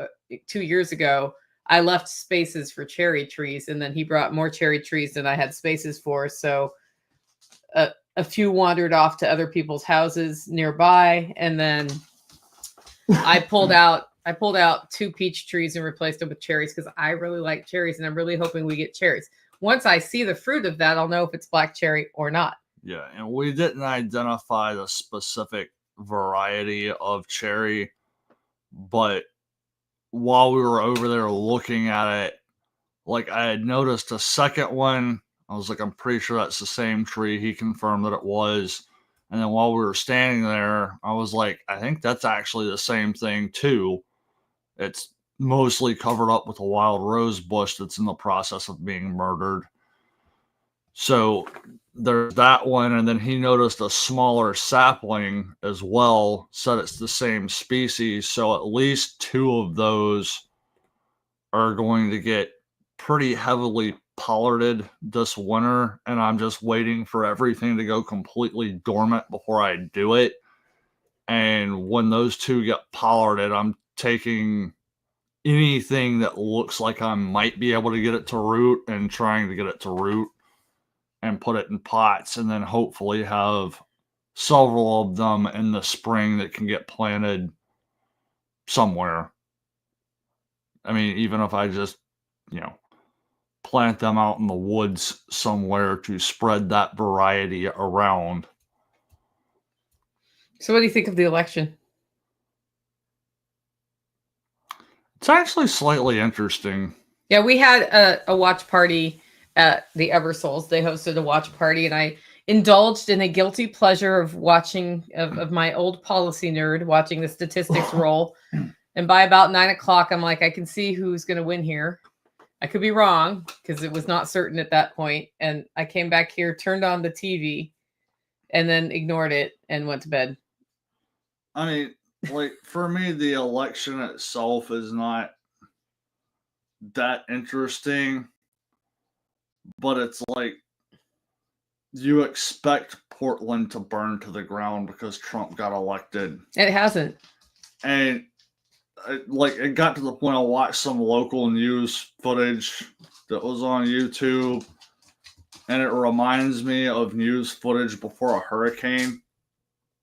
2 years ago, I left spaces for cherry trees, and then he brought more cherry trees than I had spaces for. So a few wandered off to other people's houses nearby, and then I pulled out 2 peach trees and replaced them with cherries because I really like cherries, and I'm really hoping we get cherries. Once I see the fruit of that, I'll know if it's black cherry or not. Yeah, and we didn't identify the specific variety of cherry, but while we were over there looking at it, like I had noticed a second one. I was like, I'm pretty sure that's the same tree. He confirmed that it was. And then while we were standing there, I was like, I think that's actually the same thing too. It's mostly covered up with a wild rose bush that's in the process of being murdered. So there's that one, and then he noticed a smaller sapling as well, said it's the same species. So at least 2 of those are going to get pretty heavily pollarded this winter, and I'm just waiting for everything to go completely dormant before I do it. And when those 2 get pollarded, I'm taking anything that looks like I might be able to get it to root and trying to get it to root and put it in pots, and then hopefully have several of them in the spring that can get planted somewhere. I mean, even if I just, plant them out in the woods somewhere to spread that variety around. So what do you think of the election? It's actually slightly interesting. Yeah, we had a watch party at the Eversoles. They hosted a watch party, and I indulged in a guilty pleasure of watching of my old policy nerd watching the statistics roll. And by about 9 o'clock, I'm like, I can see who's going to win here. I could be wrong because it was not certain at that point. And I came back here, turned on the TV, and then ignored it and went to bed. I mean, like, for me, the election itself is not that interesting, but it's like you expect Portland to burn to the ground because Trump got elected. It hasn't. And it got to the point I watched some local news footage that was on YouTube, and it reminds me of news footage before a hurricane,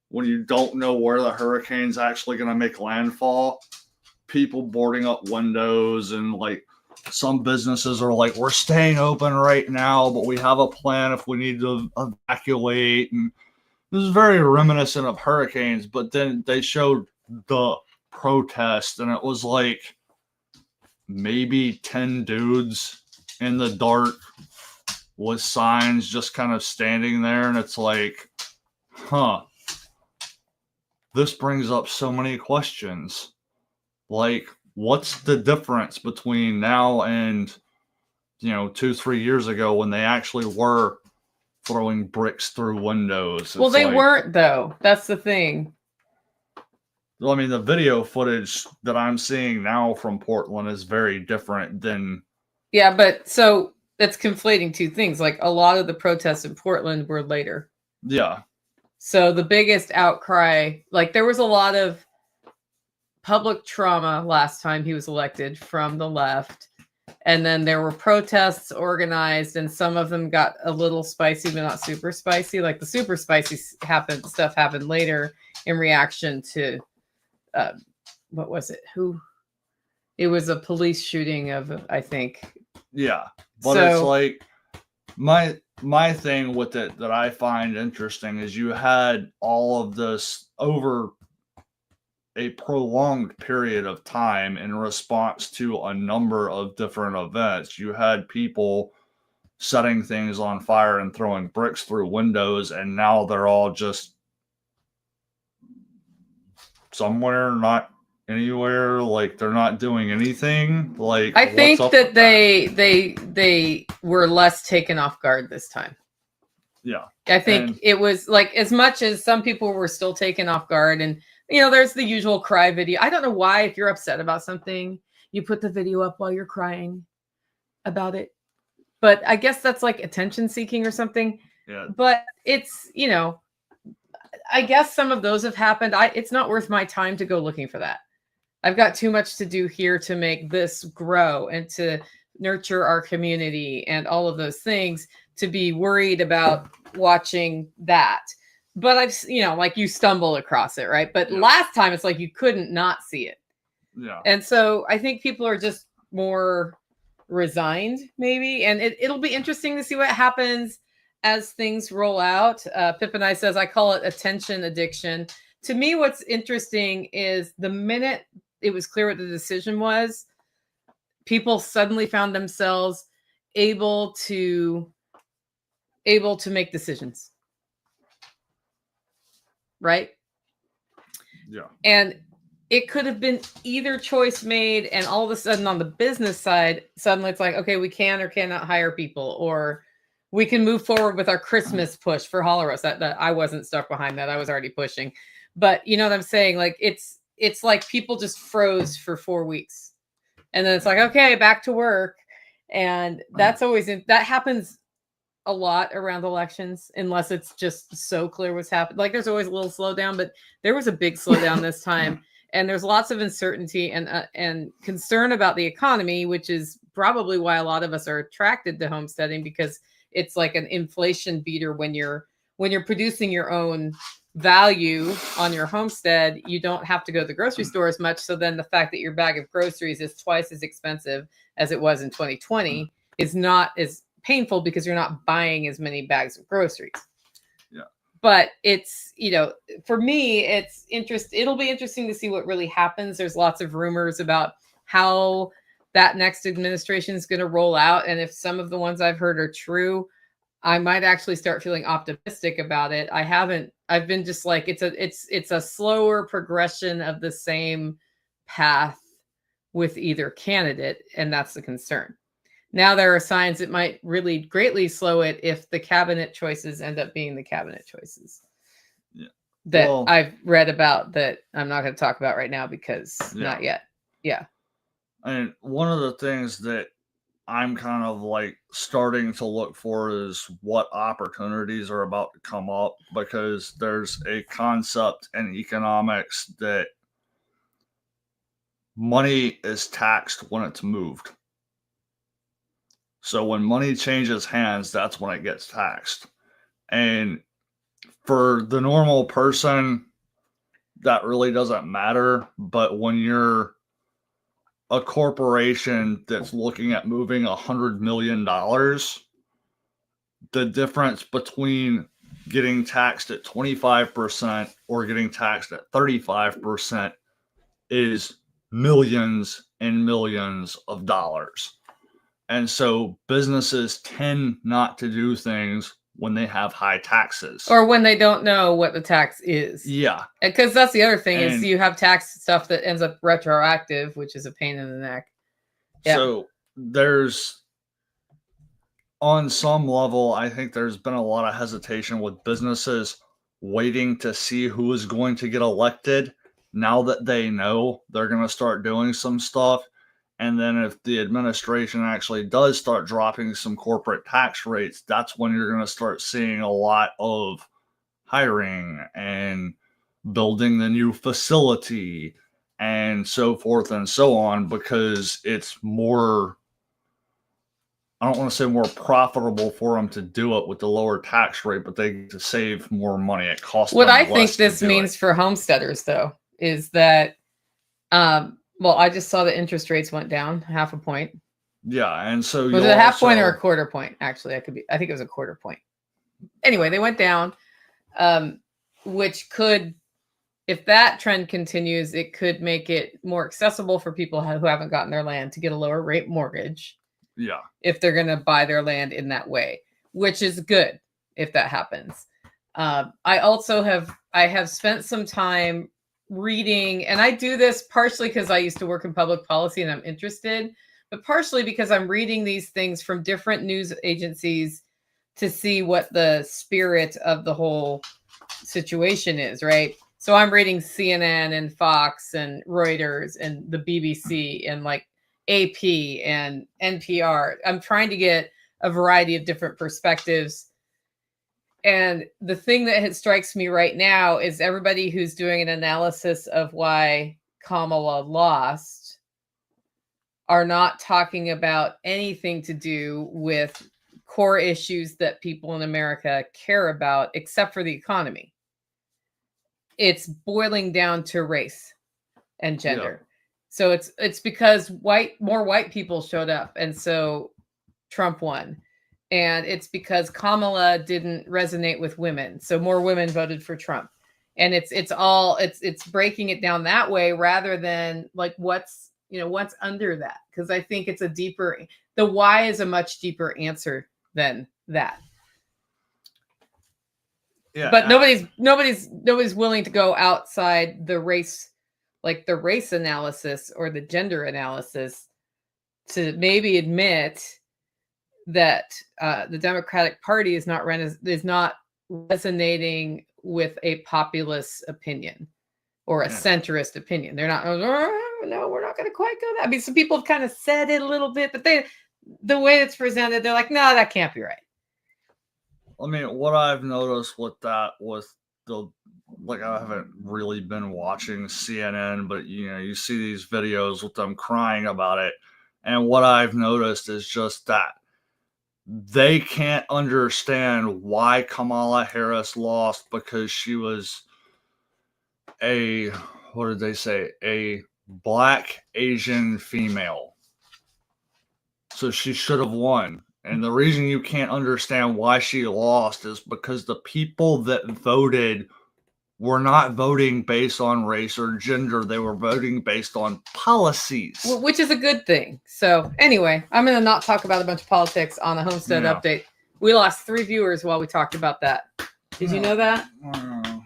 when you don't know where the hurricane's actually going to make landfall. People boarding up windows, and like some businesses are like, we're staying open right now, but we have a plan if we need to evacuate. And this is very reminiscent of hurricanes, but then they showed the protest, and it was like maybe 10 dudes in the dark with signs just kind of standing there, and it's like, this brings up so many questions. Like, what's the difference between now and 2-3 years ago when they actually were throwing bricks through windows? Well, they weren't, though. That's the thing. I mean, the video footage that I'm seeing now from Portland is very different than... Yeah, but so that's conflating two things. Like, a lot of the protests in Portland were later. Yeah. So the biggest outcry, like there was a lot of public trauma last time he was elected from the left. And then there were protests organized, and some of them got a little spicy, but not super spicy. Like the super spicy stuff happened later in reaction to, what was it? It was a police shooting of, I think. Yeah. But it's like, my thing with it that I find interesting is you had all of this over a prolonged period of time in response to a number of different events. You had people setting things on fire and throwing bricks through windows, and now they're all just somewhere, not anywhere. Like they're not doing anything. Like I think that they were less taken off guard this time. Yeah. I think it was like, as much as some people were still taken off guard, and there's the usual cry video. I don't know why, if you're upset about something, you put the video up while you're crying about it. But I guess that's like attention seeking or something. Yeah. But it's, I guess some of those have happened. It's not worth my time to go looking for that. I've got too much to do here to make this grow and to nurture our community and all of those things to be worried about watching that. But I've, like you stumble across it, right? But last time it's like you couldn't not see it. Yeah. And so I think people are just more resigned, maybe. And it'll be interesting to see what happens as things roll out. Pip and I says, I call it attention addiction. To me, what's interesting is the minute it was clear what the decision was, people suddenly found themselves able to make decisions. Right? Yeah. And it could have been either choice made, and all of a sudden on the business side, suddenly it's like, okay, we can or cannot hire people, or we can move forward with our Christmas push for Holoros. That I wasn't stuck behind that. I was already pushing. But you know what I'm saying? Like it's like people just froze for 4 weeks. And then it's like, okay, back to work. And that's always that happens a lot around elections, unless it's just so clear what's happened. Like there's always a little slowdown, but there was a big slowdown this time, and there's lots of uncertainty and concern about the economy, which is probably why a lot of us are attracted to homesteading, because it's like an inflation beater. When you're producing your own value on your homestead, you don't have to go to the grocery store as much. So then the fact that your bag of groceries is twice as expensive as it was in 2020 is not as painful, because you're not buying as many bags of groceries. Yeah. But it's, for me, it'll be interesting to see what really happens. There's lots of rumors about how that next administration is going to roll out. And if some of the ones I've heard are true, I might actually start feeling optimistic about it. I've been just like, it's a slower progression of the same path with either candidate. And that's the concern. Now there are signs it might really greatly slow it if the cabinet choices end up being the cabinet choices that I've read about, that I'm not going to talk about right now because not yet. Yeah. And one of the things that I'm kind of like starting to look for is what opportunities are about to come up, because there's a concept in economics that money is taxed when it's moved. So when money changes hands, that's when it gets taxed. And for the normal person, that really doesn't matter. But when you're a corporation that's looking at moving $100 million, the difference between getting taxed at 25% or getting taxed at 35% is millions and millions of dollars. And so businesses tend not to do things when they have high taxes. Or when they don't know what the tax is. Yeah. Because that's the other thing And is you have tax stuff that ends up retroactive, which is a pain in the neck. Yeah. So there's, on some level, I think there's been a lot of hesitation with businesses waiting to see who is going to get elected. Now that they know, they're going to start doing some stuff. And then if the administration actually does start dropping some corporate tax rates, that's when you're going to start seeing a lot of hiring and building the new facility and so forth and so on, because it's more, I don't want to say more profitable for them to do it with the lower tax rate, but they get to save more money. It costs what them I less think to this do means it. for homesteaders, though, is that, well, I just saw the interest rates went down 0.5 point. Yeah, and so Was it a 0.5 point or a 1/4 point? Actually, I think it was a 1/4 point. Anyway, they went down, which could, if that trend continues, it could make it more accessible for people who haven't gotten their land to get a lower rate mortgage. Yeah. If they're going to buy their land in that way, which is good if that happens. I also have spent some time reading, and I do this partially because I used to work in public policy and I'm interested, but partially because I'm reading these things from different news agencies to see what the spirit of the whole situation is, right? So I'm reading CNN and Fox and Reuters and the BBC and like AP and NPR. I'm trying to get a variety of different perspectives. And the thing that strikes me right now is everybody who's doing an analysis of why Kamala lost are not talking about anything to do with core issues that people in America care about, except for the economy. It's boiling down to race and gender. Yeah. So it's because more white people showed up, and so Trump won. And it's because Kamala didn't resonate with women, so more women voted for Trump. And it's breaking it down that way rather than like what's under that, because I think it's the why is a much deeper answer than that. Yeah, but nobody's willing to go outside the race, like the race analysis or the gender analysis, to maybe admit that the Democratic Party is not resonating with a populist opinion or a centrist opinion. They're not. No, we're not going to quite go that. I mean, some people have kind of said it a little bit, but the way it's presented, they're like, no, that can't be right. I mean, what I've noticed with that, I haven't really been watching CNN, but you see these videos with them crying about it. And what I've noticed is just that they can't understand why Kamala Harris lost, because she was a Black Asian female. So she should have won. And the reason you can't understand why she lost is because the people that voted were not voting based on race or gender. They were voting based on policies. Well, which is a good thing. So anyway, I'm going to not talk about a bunch of politics on the Homestead update. We lost 3 viewers while we talked about that. Did you know that?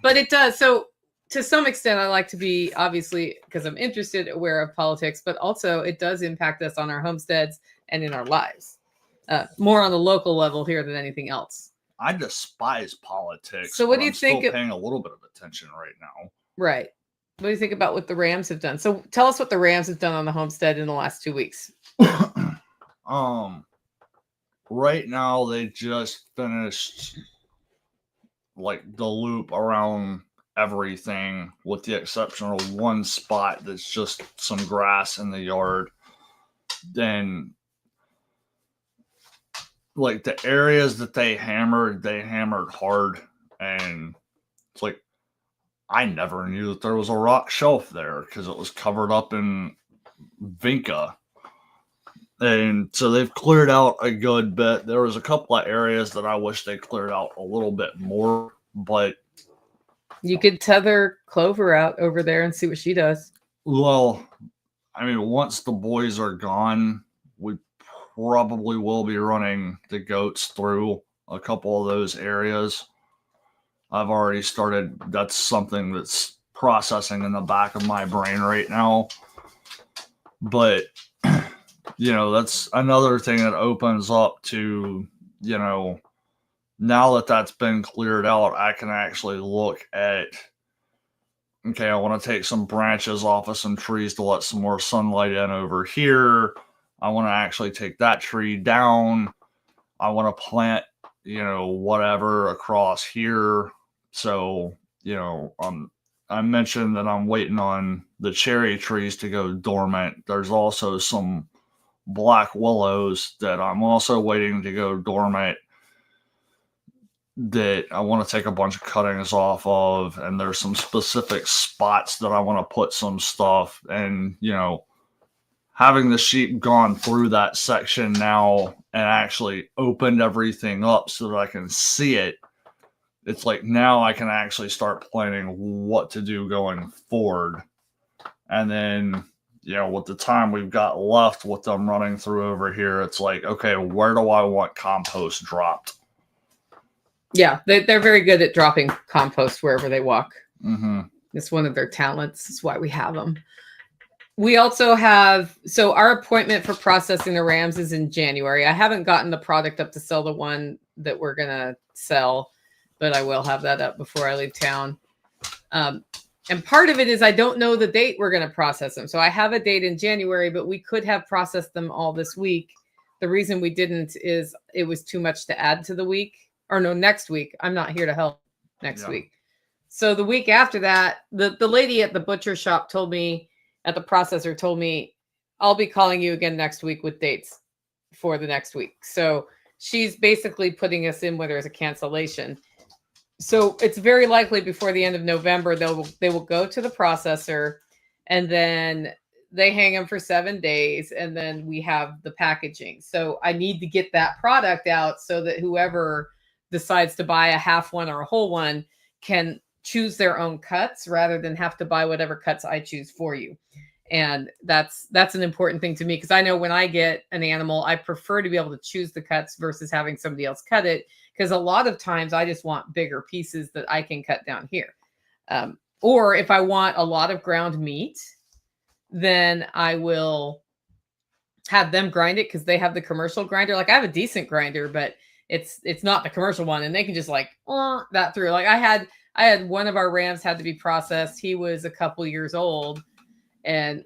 But it does. So to some extent, I like to be, obviously, because I'm interested, aware of politics, but also it does impact us on our homesteads and in our lives. More on the local level here than anything else. I despise politics. So what do you think? Still paying a little bit of attention right now. Right. What do you think about what the Rams have done? So tell us what the Rams have done on the Homestead in the last 2 weeks. Right now they just finished like the loop around everything with the exception of one spot that's just some grass in the yard. Then, like, the areas that they hammered hard. And it's like, I never knew that there was a rock shelf there because it was covered up in vinca. And so they've cleared out a good bit. There was a couple of areas that I wish they cleared out a little bit more, but you could tether Clover out over there and see what she does. Well, I mean, once the boys are gone, we probably will be running the goats through a couple of those areas. I've already started. That's something that's processing in the back of my brain right now. But, that's another thing that opens up to, now that that's been cleared out, I can actually look at, okay, I want to take some branches off of some trees to let some more sunlight in over here. I want to actually take that tree down. I want to plant, whatever across here. So, I mentioned that I'm waiting on the cherry trees to go dormant. There's also some black willows that I'm also waiting to go dormant that I want to take a bunch of cuttings off of. And there's some specific spots that I want to put some stuff. And, having the sheep gone through that section now and actually opened everything up so that I can see it, it's like now I can actually start planning what to do going forward. And then, with the time we've got left with them running through over here, it's like, okay, where do I want compost dropped? Yeah, they're very good at dropping compost wherever they walk. Mm-hmm. It's one of their talents. That's why we have them. We also have, so our appointment for processing the rams is in January. I haven't gotten the product up to sell the one that we're going to sell, but I will have that up before I leave town. And part of it is I don't know the date we're going to process them. So I have a date in January, but we could have processed them all this week. The reason we didn't is it was too much to add to the week. Or no, next week. I'm not here to help next week. So the week after that, the lady at the butcher shop told me, at the processor told me, I'll be calling you again next week with dates for the next week. So she's basically putting us in where there's a cancellation. So it's very likely before the end of November, they will go to the processor and then they hang them for 7 days. And then we have the packaging. So I need to get that product out so that whoever decides to buy a half one or a whole one can choose their own cuts rather than have to buy whatever cuts I choose for you. And that's an important thing to me, because I know when I get an animal, I prefer to be able to choose the cuts versus having somebody else cut it. Because a lot of times I just want bigger pieces that I can cut down here. Or if I want a lot of ground meat, then I will have them grind it because they have the commercial grinder. Like I have a decent grinder, but it's not the commercial one, and they can just like that through. Like I had one of our rams had to be processed. He was a couple years old, and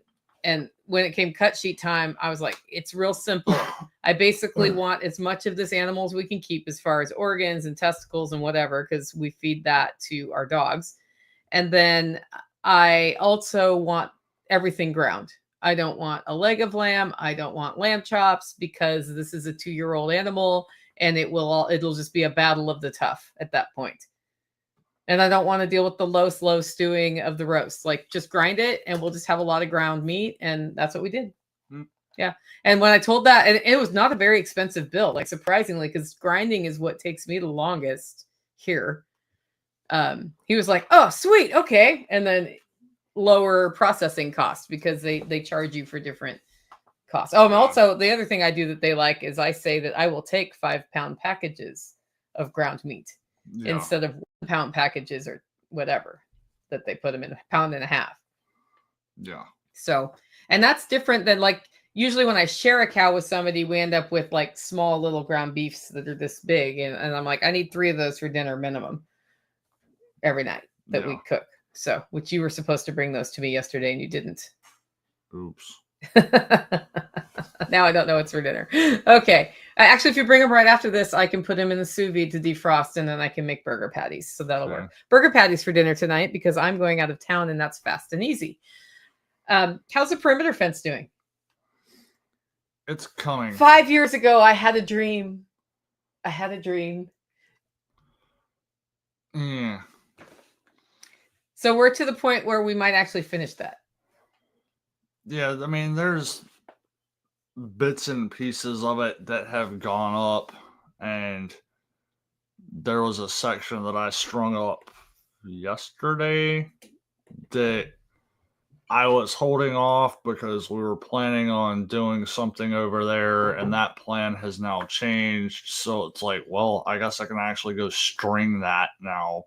when it came cut sheet time, I was like, it's real simple. I basically want as much of this animal as we can keep as far as organs and testicles and whatever, because we feed that to our dogs. And then I also want everything ground. I don't want a leg of lamb. I don't want lamb chops, because this is a 2-year-old animal. And it'll just be a battle of the tough at that point. And I don't want to deal with the slow stewing of the roast. Like just grind it and we'll just have a lot of ground meat. And that's what we did. Yeah. And when I told that, and it was not a very expensive bill, like surprisingly, because grinding is what takes me the longest here. He was like, oh, sweet. Okay. And then lower processing costs because they charge you for different costs. Oh, and also the other thing I do that they like is I say that I will take 5-pound packages of ground meat instead of 1-pound packages or whatever that they put them in 1.5 pounds. Yeah. So, and that's different than like usually when I share a cow with somebody, we end up with like small little ground beefs that are this big. And I'm like, I need 3 of those for dinner minimum every night that we cook. So, which you were supposed to bring those to me yesterday and you didn't. Oops. Now I don't know what's for dinner. Okay. Actually, if you bring them right after this, I can put them in the sous vide to defrost, and then I can make burger patties. So that'll work. Burger patties for dinner tonight because I'm going out of town, and that's fast and easy. How's the perimeter fence doing? It's coming. 5 years ago, I had a dream. Yeah. So we're to the point where we might actually finish that. Yeah, I mean, there's bits and pieces of it that have gone up, and there was a section that I strung up yesterday that I was holding off because we were planning on doing something over there, and that plan has now changed. So it's like, well, I guess I can actually go string that now.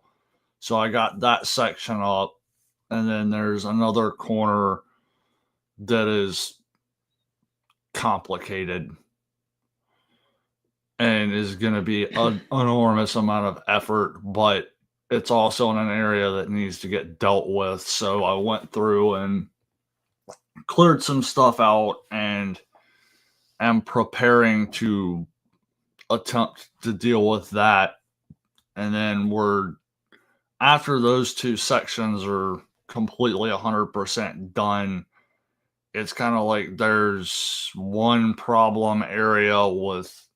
So I got that section up, and then there's another corner that is complicated and is going to be an enormous amount of effort, but it's also in an area that needs to get dealt with. So I went through and cleared some stuff out and am preparing to attempt to deal with that. And then after those two sections are completely 100% done, it's kind of like there's one problem area with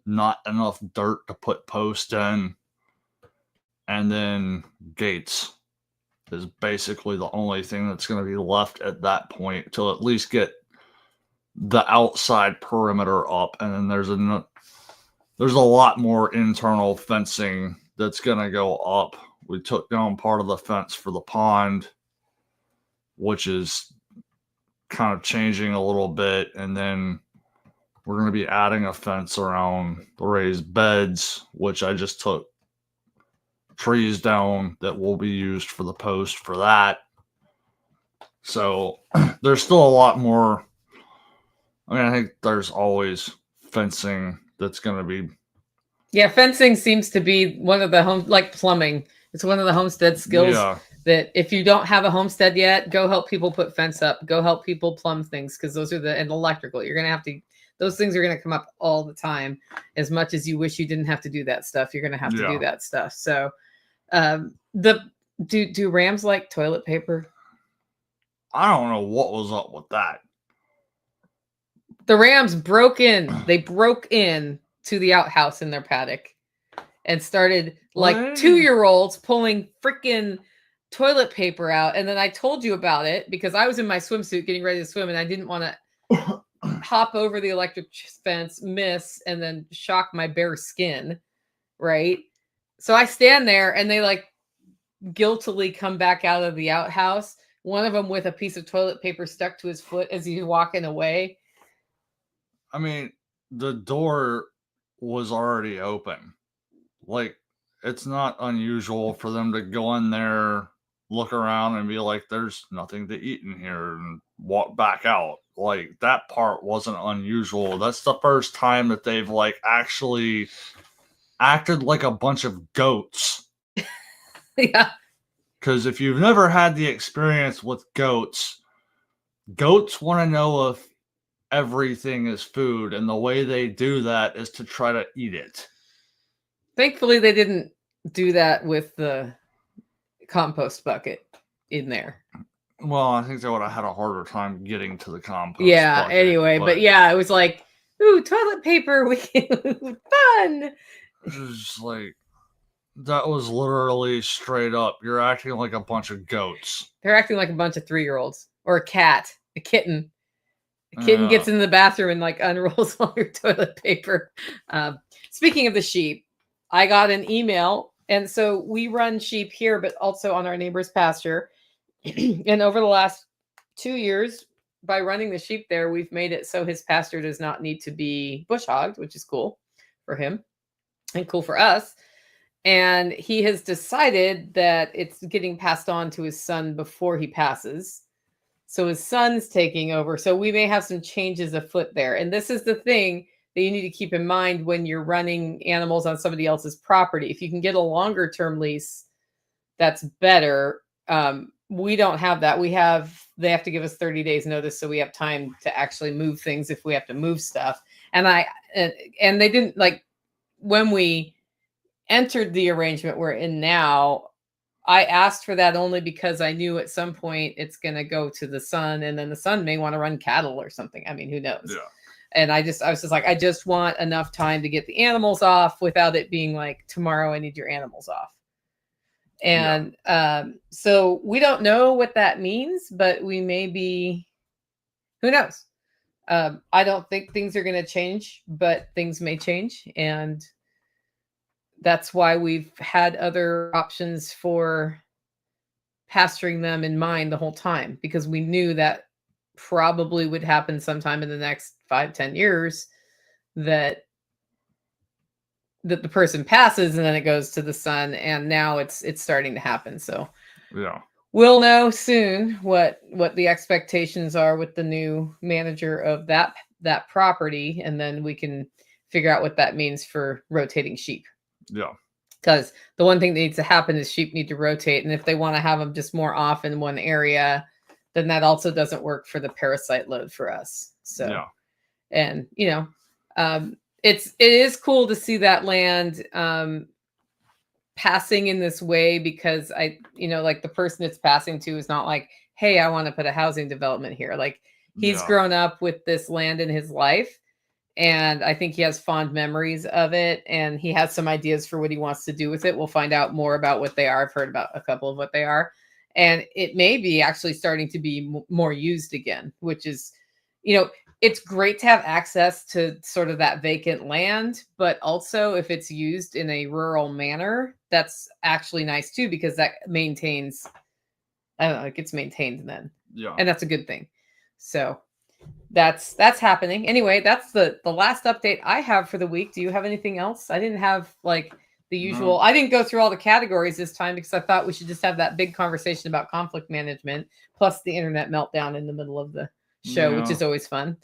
not enough dirt to put posts in, and then gates is basically the only thing that's going to be left at that point to at least get the outside perimeter up. And then there's a lot more internal fencing that's going to go up. We took down part of the fence for the pond, which is kind of changing a little bit, and then we're going to be adding a fence around the raised beds, which I just took trees down that will be used for the post for that. So there's still a lot more. I mean, I think there's always fencing that's going to be. Yeah, fencing seems to be one of the like plumbing. It's one of the homestead skills that if you don't have a homestead yet, go help people put fence up. Go help people plumb things, because those are and electrical. You're going to have to. Those things are going to come up all the time. As much as you wish you didn't have to do that stuff, you're going to have to do that stuff. So, do Rams like toilet paper? I don't know what was up with that. The Rams broke in. They broke in to the outhouse in their paddock and started like 2-year-olds pulling freaking toilet paper out. And then I told you about it because I was in my swimsuit getting ready to swim, and I didn't want to hop over the electric fence, miss, and then shock my bare skin, right? So I stand there, and they like guiltily come back out of the outhouse. One of them with a piece of toilet paper stuck to his foot as he's walking away. I mean, the door was already open. Like, it's not unusual for them to go in there, look around, and be like, there's nothing to eat in here, and walk back out. Like, that part wasn't unusual. That's the first time that they've like actually acted like a bunch of goats. Yeah. Because if you've never had the experience with goats want to know if everything is food, and the way they do that is to try to eat it. Thankfully, they didn't do that with the compost bucket in there. Well, I think they would have had a harder time getting to the compost. Yeah, bucket, anyway, but yeah, it was like, ooh, toilet paper, we fun. It was just like, that was literally straight up, you're acting like a bunch of goats. They're acting like a bunch of 3-year-olds. Or a cat, a kitten. A kitten gets in the bathroom and like unrolls all your toilet paper. Speaking of the sheep, I got an email. And so we run sheep here, but also on our neighbor's pasture. And over the last 2 years, by running the sheep there, we've made it so his pasture does not need to be bush hogged, which is cool for him and cool for us. And he has decided that it's getting passed on to his son before he passes. So his son's taking over. So we may have some changes afoot there. And this is the thing that you need to keep in mind when you're running animals on somebody else's property. If you can get a longer term lease, that's better. We don't have that. They have to give us 30 days notice. So we have time to actually move things if we have to move stuff. And and they didn't like when we entered the arrangement we're in now. I asked for that only because I knew at some point it's going to go to the son, and then the son may want to run cattle or something. I mean, who knows? Yeah. And I was just like, I just want enough time to get the animals off without it being like, tomorrow I need your animals off. And so we don't know what that means, but we may be, who knows? I don't think things are going to change, but things may change. And that's why we've had other options for pasturing them in mind the whole time, because we knew that probably would happen sometime in the next 5-10 years, that the person passes and then it goes to the son, and now it's starting to happen. So Yeah. we'll know soon what the expectations are with the new manager of that property, and then we can figure out what that means for rotating sheep. Yeah. Because the one thing that needs to happen is sheep need to rotate. And if they want to have them just more off in one area, then that also doesn't work for the parasite load for us. So, Yeah. and it is cool to see that land passing in this way, because like the person it's passing to is not like, hey, I want to put a housing development here. Like, he's grown up with this land in his life. And I think he has fond memories of it, and he has some ideas for what he wants to do with it. We'll find out more about what they are. I've heard about a couple of what they are, and it may be actually starting to be more used again, which is, it's great to have access to sort of that vacant land, but also if it's used in a rural manner, that's actually nice too, because that maintains, I don't know, it gets maintained then. Yeah. And that's a good thing. So that's happening. Anyway, that's the last update I have for the week. Do you have anything else? I didn't have like the usual. No. I didn't go through all the categories this time because I thought we should just have that big conversation about conflict management plus the internet meltdown in the middle of the show, which is always fun.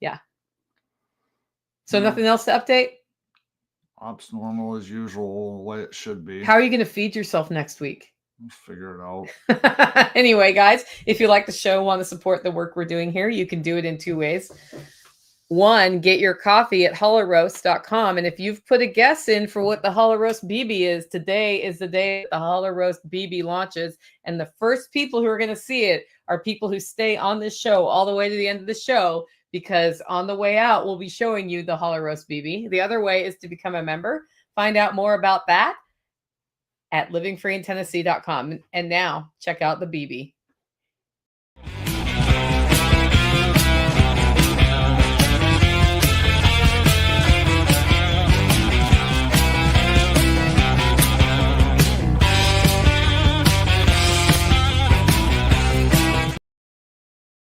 Yeah. So nothing else to update? Ops normal as usual, the way it should be. How are you going to feed yourself next week? We'll figure it out. Anyway, guys, if you like the show, want to support the work we're doing here, you can do it in 2 ways. One, get your coffee at hollowroast.com. And if you've put a guess in for what the Hollow Roast BB is, today is the day the Hollow Roast BB launches. And the first people who are going to see it are people who stay on this show all the way to the end of the show, because on the way out, we'll be showing you the Hollow Roast BB. The other way is to become a member. Find out more about that at livingfreeintennessee.com. And now check out the BB.